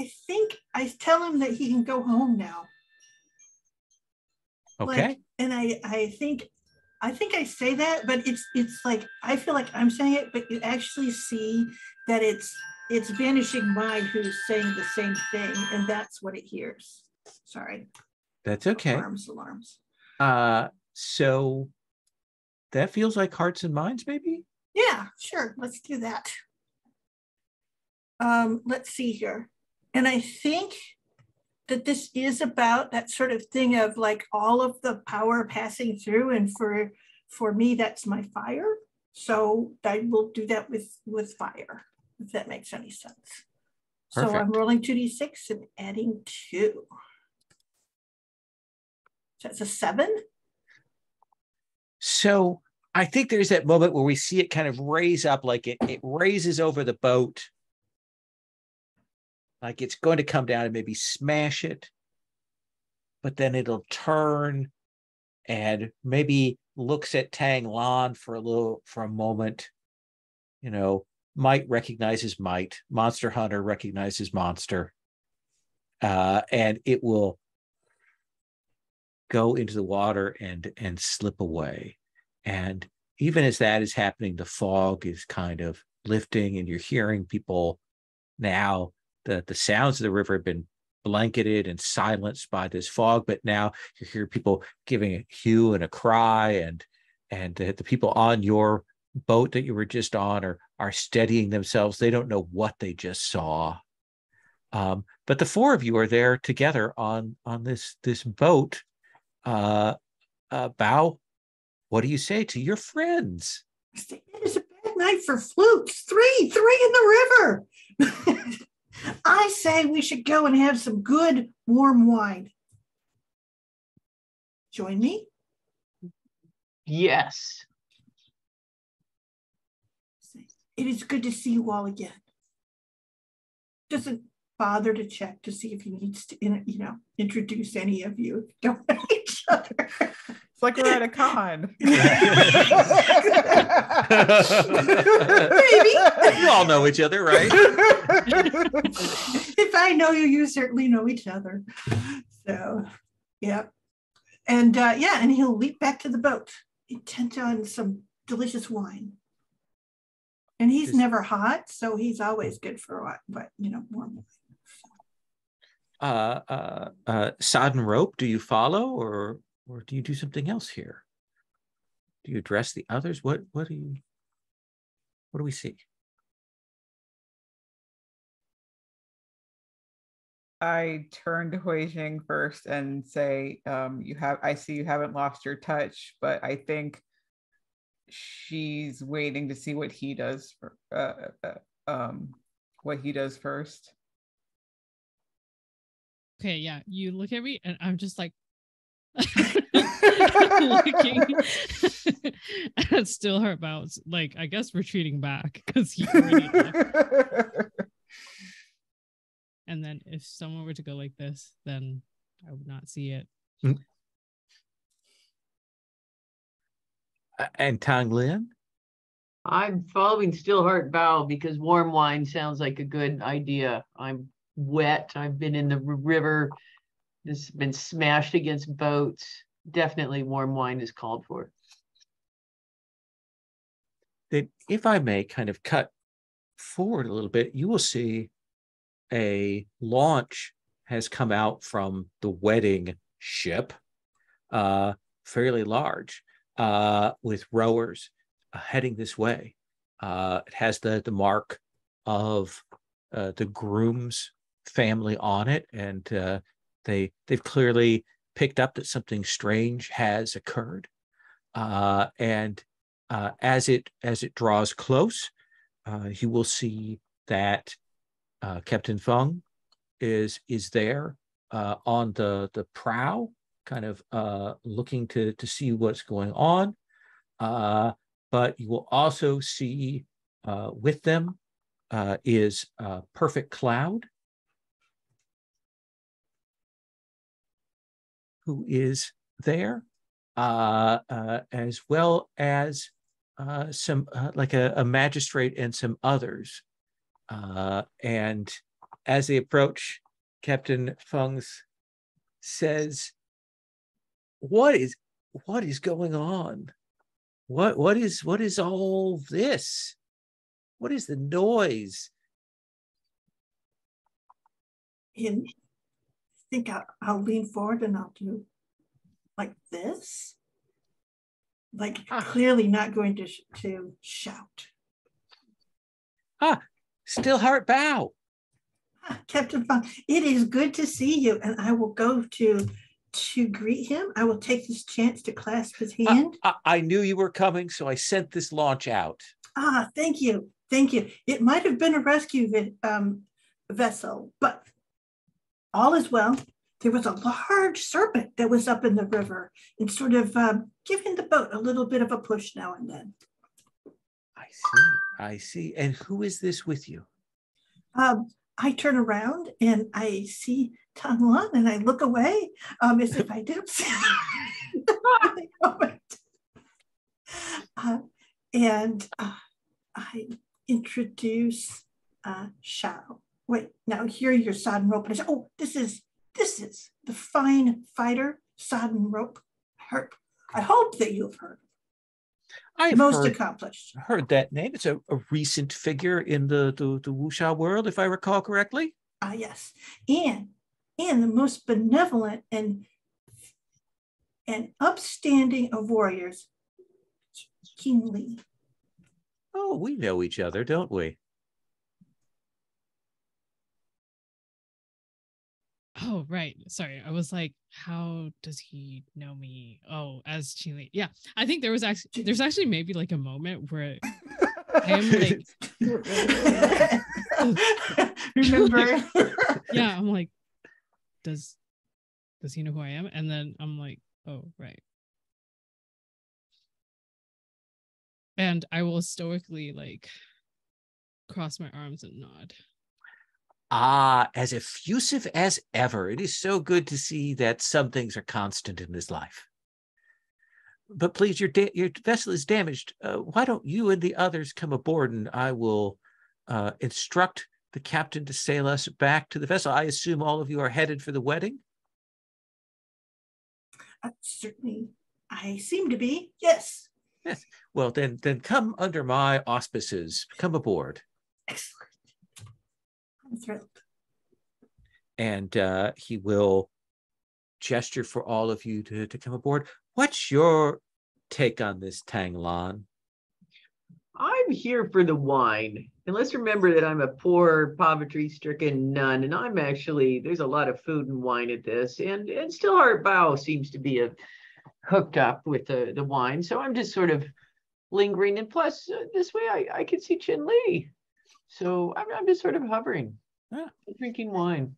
S5: think I tell him that he can go home now.
S1: Okay.
S5: Like, and I think I say that, but it's like I feel like I'm saying it, but you actually see that it's Vanishing Mind who's saying the same thing, and that's what it hears. Sorry.
S1: That's okay.
S5: Alarms.
S1: So that feels like Hearts and Minds, maybe?
S5: Yeah, sure. Let's do that. Let's see here. And I think that this is about that sort of thing of like all of the power passing through, and for me that's my fire, so I will do that with fire, if that makes any sense. Perfect. So I'm rolling 2d6 and adding 2, so that's a 7.
S1: So I think there's that moment where we see it kind of raise up, like it raises over the boat, like it's going to come down and maybe smash it, but then it'll turn and maybe looks at Tang Lan for a moment. You know, Might recognizes Might, Monster Hunter recognizes Monster, and it will go into the water and slip away. And even as that is happening, the fog is kind of lifting, and you're hearing people now. The sounds of the river have been blanketed and silenced by this fog, but now you hear people giving a hue and a cry, and the people on your boat that you were just on are steadying themselves. They don't know what they just saw. But the 4 of you are there together on this boat. Bao, what do you say to your friends?
S5: It is a bad night for flukes. Three in the river. I say we should go and have some good warm wine. Join me?
S3: Yes.
S5: It is good to see you all again. Doesn't bother to check to see if he needs to, introduce any of you. Don't know each other.
S2: It's like we're at a con.
S5: Maybe.
S1: You all know each other, right?
S5: If I know you, you certainly know each other. So, yeah. And and he'll leap back to the boat, intent on some delicious wine. And he's never hot, so he's always good for warm
S1: wine. Sodden Rope, do you follow, or do you do something else here? Do you address the others? What do we see?
S2: I turn to Huijing first and say, I see you haven't lost your touch, but I think she's waiting to see what he does first.
S4: Okay, yeah, you look at me and I'm just like looking at Stillheart Bows, like I guess retreating back because he already left. And then if someone were to go like this, then I would not see it.
S1: And Tang Lin?
S3: I'm following Stillheart Bow because warm wine sounds like a good idea. I'm wet. I've been in the river. This has been smashed against boats. Definitely warm wine is called for.
S1: Then, if I may kind of cut forward a little bit, you will see a launch has come out from the wedding ship, fairly large, with rowers heading this way. It has the mark of the groom's family on it, and they've clearly picked up that something strange has occurred. And as it draws close, you will see that Captain Feng is there on the prow, kind of looking to see what's going on. But you will also see with them is Perfect Cloud, who is there, as well as some like a magistrate and some others. And As they approach, Captain Fung's says, what is going on? What is all this? What is the noise?
S5: And I think I'll lean forward and I'll do like this. Like clearly not going to shout.
S1: Still heart bow.
S5: Captain Fung, it is good to see you. And I will go to greet him. I will take this chance to clasp his hand.
S1: I knew you were coming, so I sent this launch out.
S5: Thank you. Thank you. It might have been a rescue vessel, but all is well. There was a large serpent that was up in the river and sort of giving the boat a little bit of a push now and then.
S1: I see. And who is this with you?
S5: I turn around and I see Tanglan and I look away as if I didn't see and I introduce Shao. Wait, now here you're Sodden Rope. And I say, oh, this is the fine fighter, Sodden Rope. I hope that you've heard. Most accomplished.
S1: Heard that name. It's a recent figure in the wuxia world, if I recall correctly.
S5: Yes. And the most benevolent and upstanding of warriors, King Li.
S1: Oh, we know each other, don't we?
S4: Oh, right. Sorry. I was like, how does he know me? Oh, as Chile. Yeah. I think there's actually maybe like a moment where I am like
S5: remember.
S4: Yeah, I'm like, does he know who I am? And then I'm like, oh, right. And I will stoically like cross my arms and nod.
S1: As effusive as ever. It is so good to see that some things are constant in this life. But please, your vessel is damaged. Why don't you and the others come aboard, and I will instruct the captain to sail us back to the vessel. I assume all of you are headed for the wedding?
S5: Certainly, I seem to be. Yes.
S1: Yes. Well, then come under my auspices. Come aboard.
S5: Excellent. I'm thrilled.
S1: And he will gesture for all of you to come aboard. What's your take on this, Tanglan?
S3: I'm here for the wine. And let's remember that I'm a poor, poverty-stricken nun, and I'm actually, there's a lot of food and wine at this, and Stillheart Bow seems to be hooked up with the wine. So I'm just sort of lingering, and plus this way I can see Chin Li. So I'm just sort of hovering, drinking wine.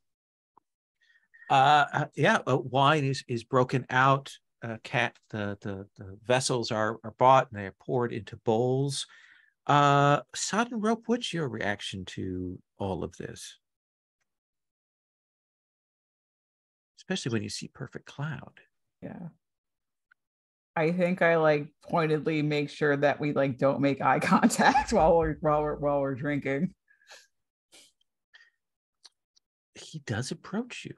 S1: Wine is broken out. The vessels are bought and they're poured into bowls. Sodden Rope, what's your reaction to all of this? Especially when you see Perfect Cloud.
S2: Yeah. I think I like pointedly make sure that we like don't make eye contact while we're drinking.
S1: He does approach you.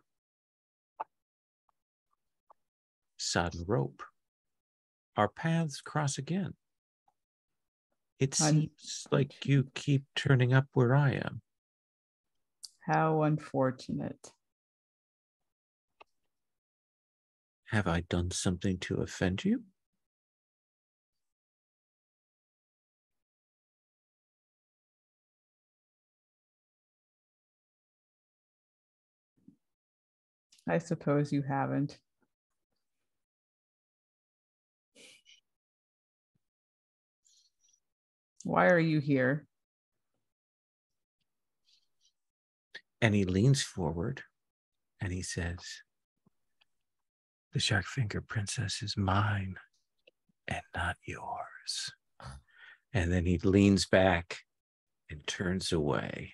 S1: Sodden Rope. Our paths cross again. It seems like you keep turning up where I am.
S2: How unfortunate.
S1: Have I done something to offend you?
S2: I suppose you haven't. Why are you here?
S1: And he leans forward and he says, the Sharkfinger Princess is mine and not yours. And then he leans back and turns away,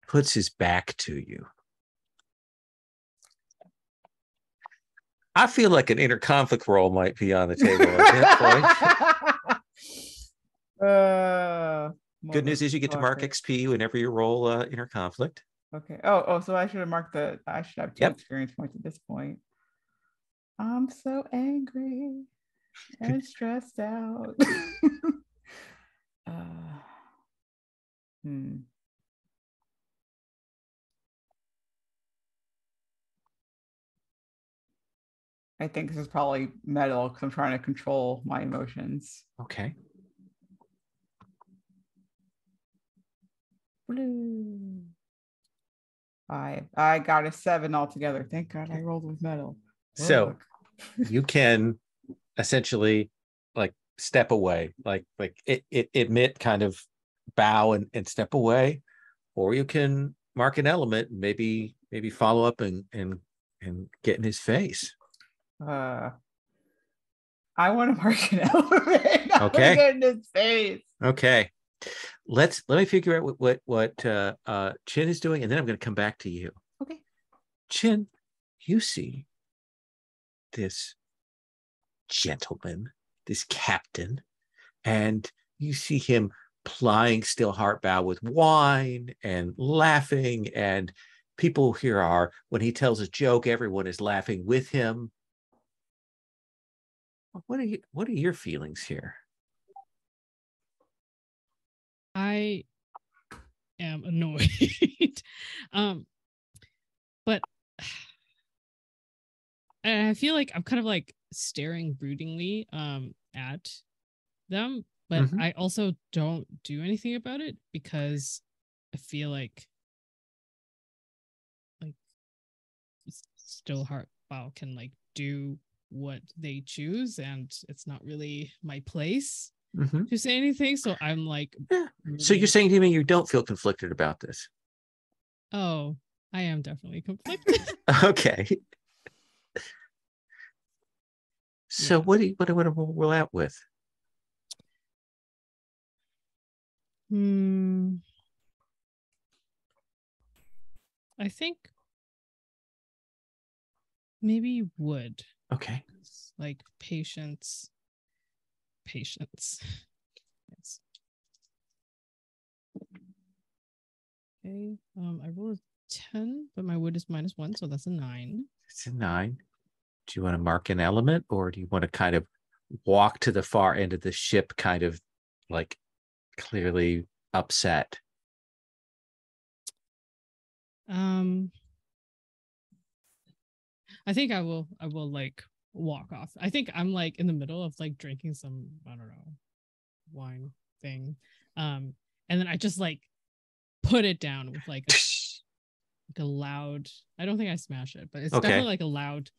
S1: puts his back to you. I feel like an inner conflict roll might be on the table at that point. Good news is you get to mark XP whenever you roll inner conflict.
S2: Okay. Oh, so I should have marked I should have 2
S1: Yep.
S2: experience points at this point. I'm so angry and stressed out. uh, hmm. I think this is probably metal because I'm trying to control my emotions.
S1: Okay.
S2: Blue. I got a 7 altogether. Thank God I rolled with metal.
S1: So you can essentially like step away, like it admit, kind of bow and step away, or you can mark an element and maybe follow up and get in his face.
S2: I want to mark an element. I want to
S1: Okay.
S2: get in his face.
S1: Okay. Let me figure out what Chin is doing, and then I'm going to come back to you.
S2: Okay.
S1: Chin, you see this gentleman, this captain, and you see him plying still heart bow with wine and laughing, and people here are, when he tells a joke, everyone is laughing with him. What are your feelings here?
S4: I am annoyed. But I feel like I'm kind of like staring broodingly at them, but I also don't do anything about it because I feel like still heart bow can like do what they choose, and it's not really my place to say anything. So I'm like,
S1: So you're saying to me you don't feel conflicted about this?
S4: Oh, I am definitely conflicted.
S1: Okay. So what do you want to roll out with?
S4: I think maybe wood.
S1: Okay.
S4: Like patience. Yes. Okay. I rolled a 10, but my wood is -1, so that's a 9.
S1: It's a 9. Do you want to mark an element, or do you want to kind of walk to the far end of the ship, kind of like clearly upset?
S4: I think I will like walk off. I think I'm like in the middle of like drinking some, I don't know, wine thing. And then I just like put it down with like a loud, I don't think I smash it, but it's definitely like a loud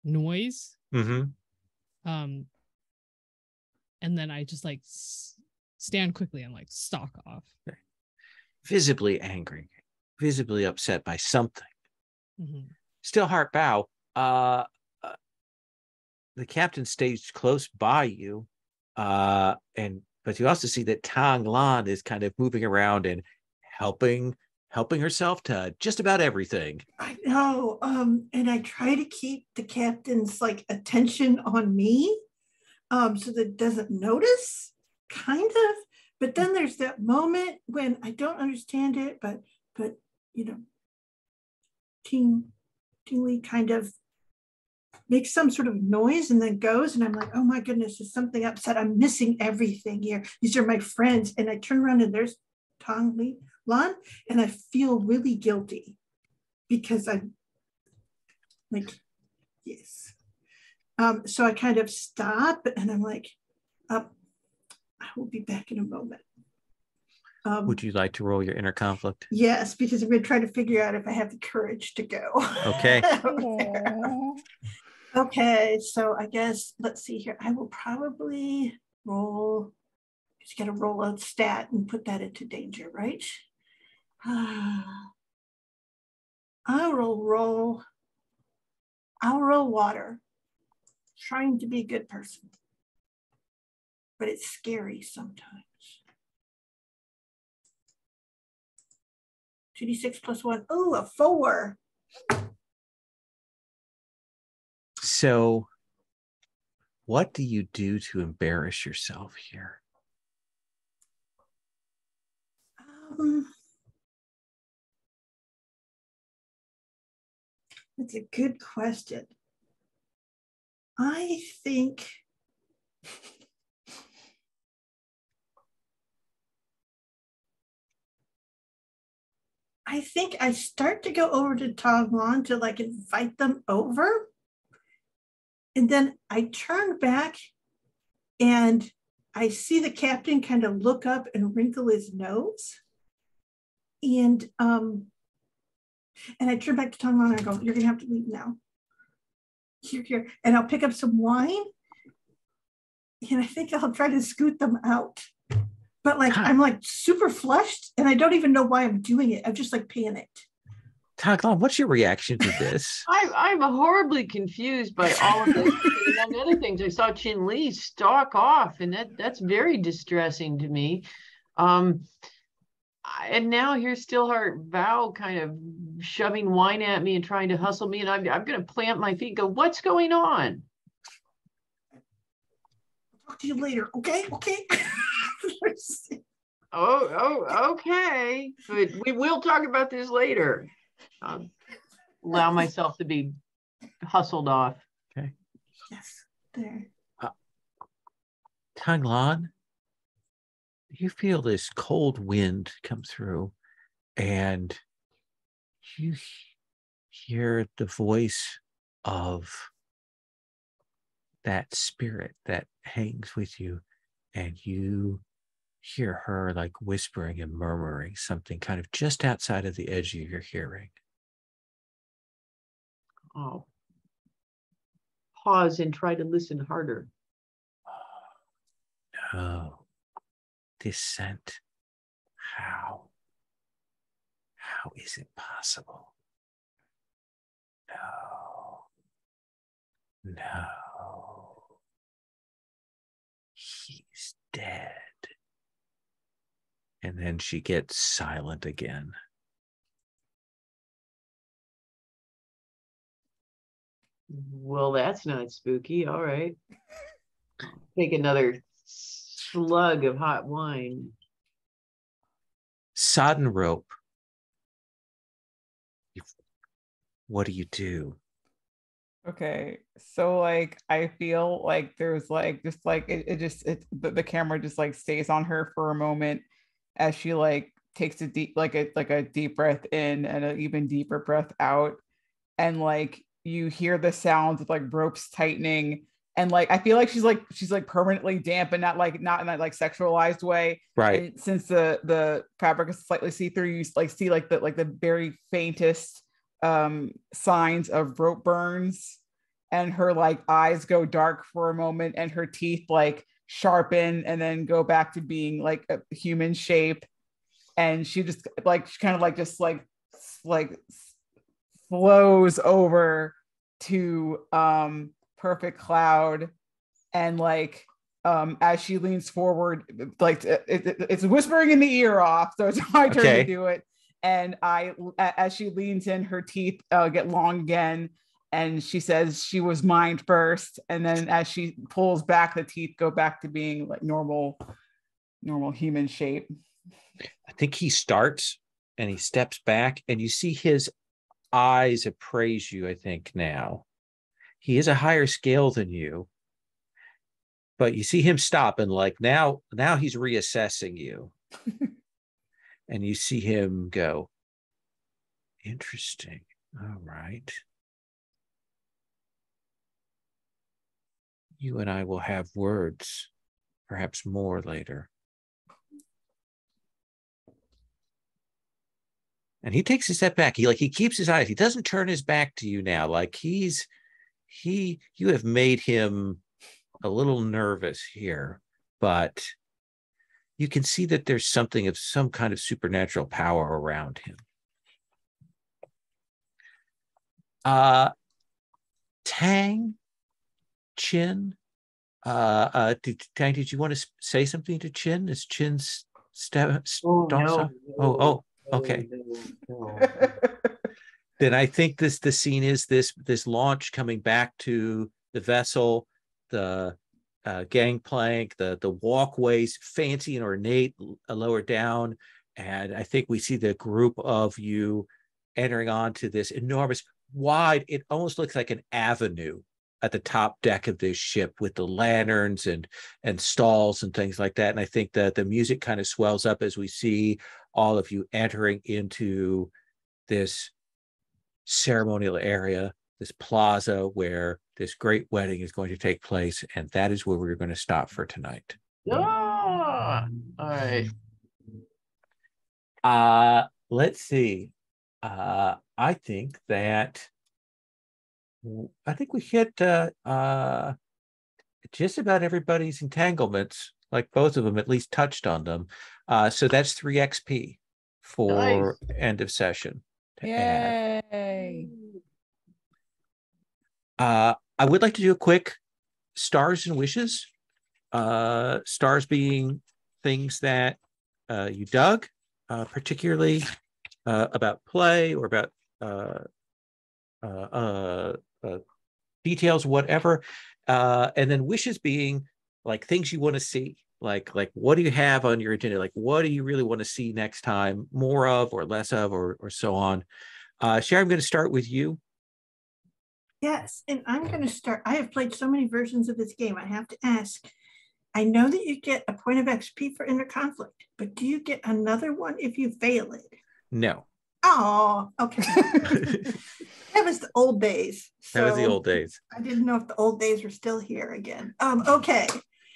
S4: noise. And then I just like stand quickly and like stalk off.
S1: Visibly angry, visibly upset by something. Still heart bow. The captain stays close by you, but you also see that Tang Lan is kind of moving around and helping herself to just about everything.
S5: I know. And I try to keep the captain's like attention on me, so that it doesn't notice, kind of. But then there's that moment when I don't understand it, but you know, Ting Lee kind of makes some sort of noise and then goes, and I'm like, oh my goodness, is something upset? I'm missing everything here. These are my friends. And I turn around and there's Tang Li Lan, and I feel really guilty because I'm like, yes. So I kind of stop and I'm like, I will be back in a moment.
S1: Would you like to roll your inner conflict?
S5: Yes, because I'm going to try to figure out if I have the courage to go.
S1: Okay.
S5: Okay, so I guess, let's see here. I will probably roll, just got to roll a stat and put that into danger, right? I'll roll water, trying to be a good person, but it's scary sometimes. 2d6 plus 1. Oh, a 4.
S1: So what do you do to embarrass yourself here?
S5: That's a good question. I think I start to go over to Taglan to like invite them over. And then I turn back and I see the captain kind of look up and wrinkle his nose. And I turn back to Taglan and I go, you're gonna have to leave now. Here. And I'll pick up some wine. And I think I'll try to scoot them out. But like, I'm like super flushed and I don't even know why I'm doing it. I'm just like panicked.
S1: Taglan, what's your reaction to this?
S3: I'm horribly confused by all of this. And among other things, I saw Chin Li stalk off, and that's very distressing to me. And now here's Stillheart Vow kind of shoving wine at me and trying to hustle me, and I'm going to plant my feet and go, what's going on?
S5: I'll talk to you later, okay? Okay.
S3: Okay. But we will talk about this later. Allow myself to be hustled off.
S1: Okay.
S5: Yes, there.
S1: Taglan, you feel this cold wind come through, and you hear the voice of that spirit that hangs with you, and you hear her like whispering and murmuring something kind of just outside of the edge of your hearing.
S3: Oh. Pause and try to listen harder.
S1: Oh, no. This scent. How is it possible? No. He's dead. And then she gets silent again.
S3: Well, that's not spooky. All right. Take another slug of hot wine.
S1: Sodden rope. What do you do?
S2: Okay, so like I feel like there's like just like the camera just like stays on her for a moment as she like takes a deep like a deep breath in and an even deeper breath out, and like you hear the sounds of like ropes tightening, and like I feel like she's like permanently damp and not in that like sexualized way,
S1: Right.
S2: and since the fabric is slightly see-through, you like see like the very faintest signs of rope burns, and her like eyes go dark for a moment and her teeth like sharpen and then go back to being like a human shape, and she just like she kind of like just like flows over to Perfect Cloud, and like as she leans forward, like it's whispering in the ear off, so it's my turn to do it. And as she leans in, her teeth get long again, and she says she was mind first. And then as she pulls back, the teeth go back to being like normal human shape.
S1: I think he starts and he steps back, and you see his eyes appraise you. I think now he is a higher scale than you, but you see him stop, and like now he's reassessing you. And you see him go, interesting. All right. You and I will have words, perhaps more later. And he takes a step back. He keeps his eyes. He doesn't turn his back to you now. Like you have made him a little nervous here, but you can see that there's something of some kind of supernatural power around him. Tang, Chin, Tang, did you want to say something to Chin? Is Chin's okay.
S3: No.
S1: Then I think the scene is this launch coming back to the vessel, the gangplank, the walkways, fancy and ornate, lower down, and I think we see the group of you entering onto this enormous wide, it almost looks like an avenue at the top deck of this ship with the lanterns and stalls and things like that. And I think that the music kind of swells up as we see all of you entering into this ceremonial area, this plaza where this great wedding is going to take place. And that is where we're going to stop for tonight.
S3: Ah, all right.
S1: Let's see. I think we hit just about everybody's entanglements, like both of them at least touched on them. So that's 3 XP for end of session to add.
S2: Yay.
S1: I would like to do a quick stars and wishes. Stars being things that you dug, particularly about play or about details, whatever. And then wishes being like things you want to see. Like what do you have on your agenda? Like what do you really want to see next time, more of or less of, or so on. Sherry, I'm going to start with you.
S5: Yes, and I'm going to start. I have played so many versions of this game. I have to ask. I know that you get a point of XP for inner conflict, but do you get another one if you fail it?
S1: No.
S5: Oh, okay. That was the old days.
S1: That was the old days.
S5: I didn't know if the old days were still here again. Okay.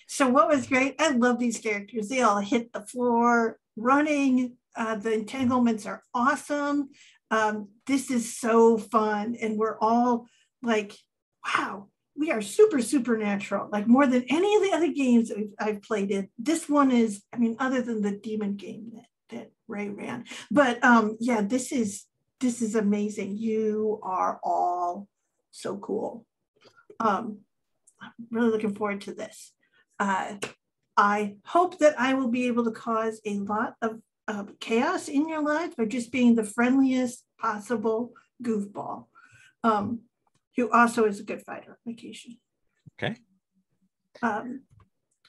S5: So what was great? I love these characters. They all hit the floor running. The entanglements are awesome. This is so fun. And we're all like, wow, we are super supernatural, like more than any of the other games that I've played in. This one is, I mean, other than the demon game that Ray ran. But yeah, this is amazing. You are all so cool. I'm really looking forward to this. I hope that I will be able to cause a lot of chaos in your lives by just being the friendliest possible goofball, who also is a good fighter on occasion.
S1: Okay.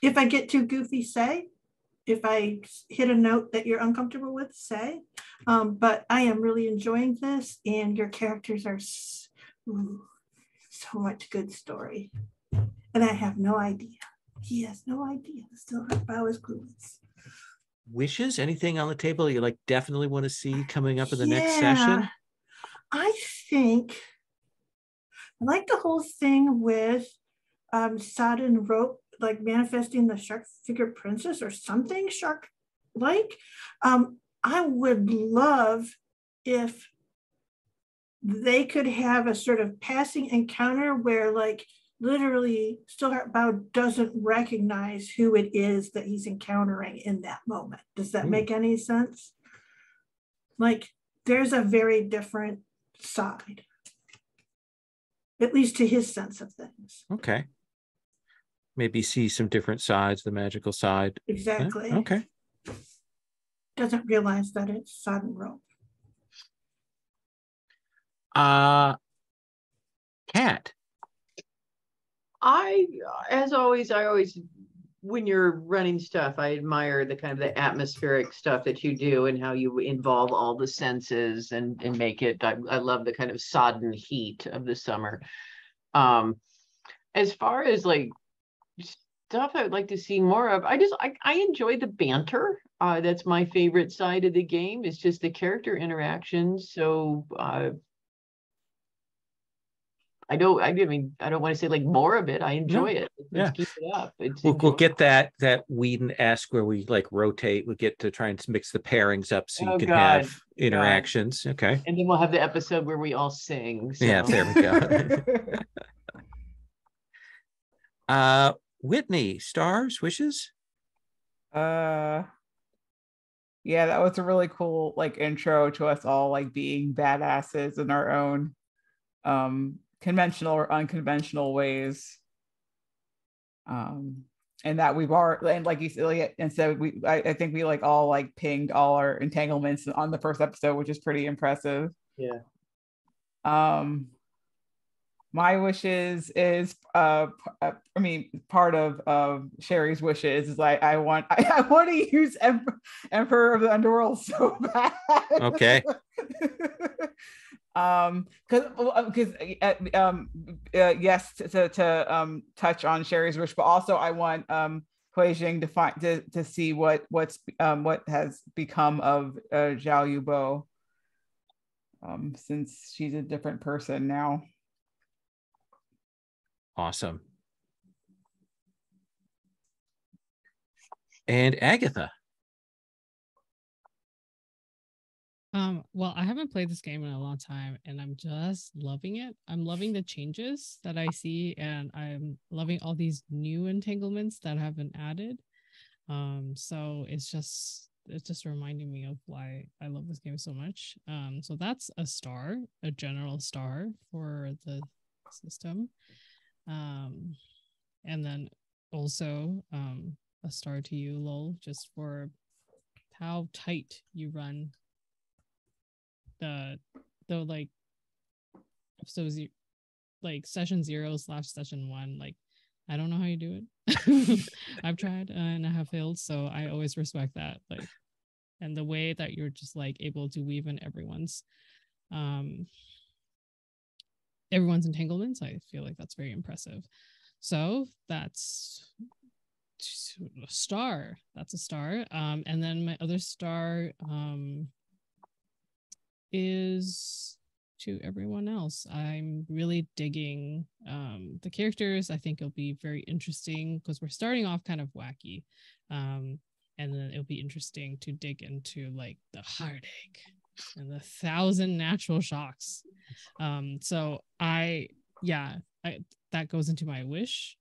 S5: If I get too goofy, say. If I hit a note that you're uncomfortable with, say. But I am really enjoying this, and your characters are so much good story. And I have no idea. He has no idea. Still, Bao is clueless.
S1: Wishes? Anything on the table you like definitely want to see coming up in the next session?
S5: I think I like the whole thing with Sodden Rope, like manifesting the shark figure princess or something shark like. I would love if they could have a sort of passing encounter where like literally Stillheart Bao doesn't recognize who it is that he's encountering in that moment. Does that make any sense? Like there's a very different side, at least to his sense of things.
S1: Okay. Maybe see some different sides, the magical side.
S5: Exactly.
S1: Yeah? Okay.
S5: Doesn't realize that it's Sodden Rope.
S1: Cat.
S3: As always, when you're running stuff, I admire the kind of the atmospheric stuff that you do and how you involve all the senses and make it. I love the kind of sodden heat of the summer. As far as like stuff I would like to see more of, I enjoy the banter. That's my favorite side of the game. It's just the character interactions. So I don't want to say like more of it. I enjoy it. Let's keep it up.
S1: We'll get that Whedon-esque where we like rotate. We get to try and mix the pairings up so you can have interactions. Okay.
S3: And then we'll have the episode where we all sing. So.
S1: Yeah, there we go. Whitney, stars, wishes?
S2: Yeah, that was a really cool like intro to us all like being badasses in our own conventional or unconventional ways. And that we've already, and like you said, and so I think we like all like pinged all our entanglements on the first episode, which is pretty impressive.
S3: Yeah.
S2: My wishes is part of Sherry's wishes is like I want to use Emperor of the Underworld so bad.
S1: Okay.
S2: Because yes, to touch on Sherry's wish, but also I want Huijing to find to see what has become of Zhao Yubo, since she's a different person now.
S1: Awesome. And Agatha.
S4: Well, I haven't played this game in a long time and I'm just loving it. I'm loving the changes that I see and I'm loving all these new entanglements that have been added. So it's just reminding me of why I love this game so much. So that's a star, a general star for the system. And then also a star to you, Lol, just for how tight you run the like, so like session 0/session 1, like I don't know how you do it. I've tried and I have failed, so I always respect that, like, and the way that you're just like able to weave in everyone's entanglements, I feel like that's very impressive. So that's a star. That's a star. And then my other star is to everyone else. I'm really digging the characters. I think it'll be very interesting because we're starting off kind of wacky. And then it'll be interesting to dig into like the heartache and the 1,000 natural shocks. So that goes into my wish,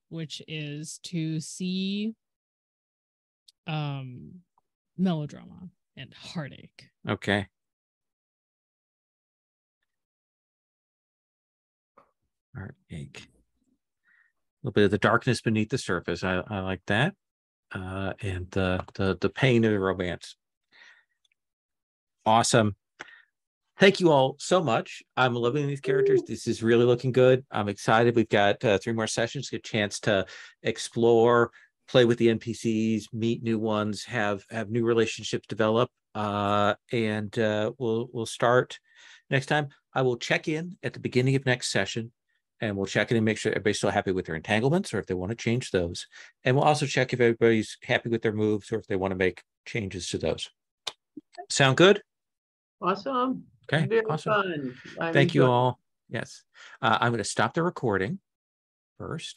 S4: which is to see melodrama and heartache.
S1: Okay. Heartache. A little bit of the darkness beneath the surface. I like that. And the pain of the romance. Awesome. Thank you all so much. I'm loving these characters. This is really looking good. I'm excited. We've got 3 more sessions, get a chance to explore, play with the NPCs, meet new ones, have new relationships develop. And we'll start next time. I will check in at the beginning of next session, and we'll check in and make sure everybody's still happy with their entanglements or if they want to change those. And we'll also check if everybody's happy with their moves or if they want to make changes to those. Sound good?
S3: Awesome.
S1: Okay,
S3: Very
S1: awesome.
S3: fun.
S1: Thank you all. Yes. I'm going to stop the recording first.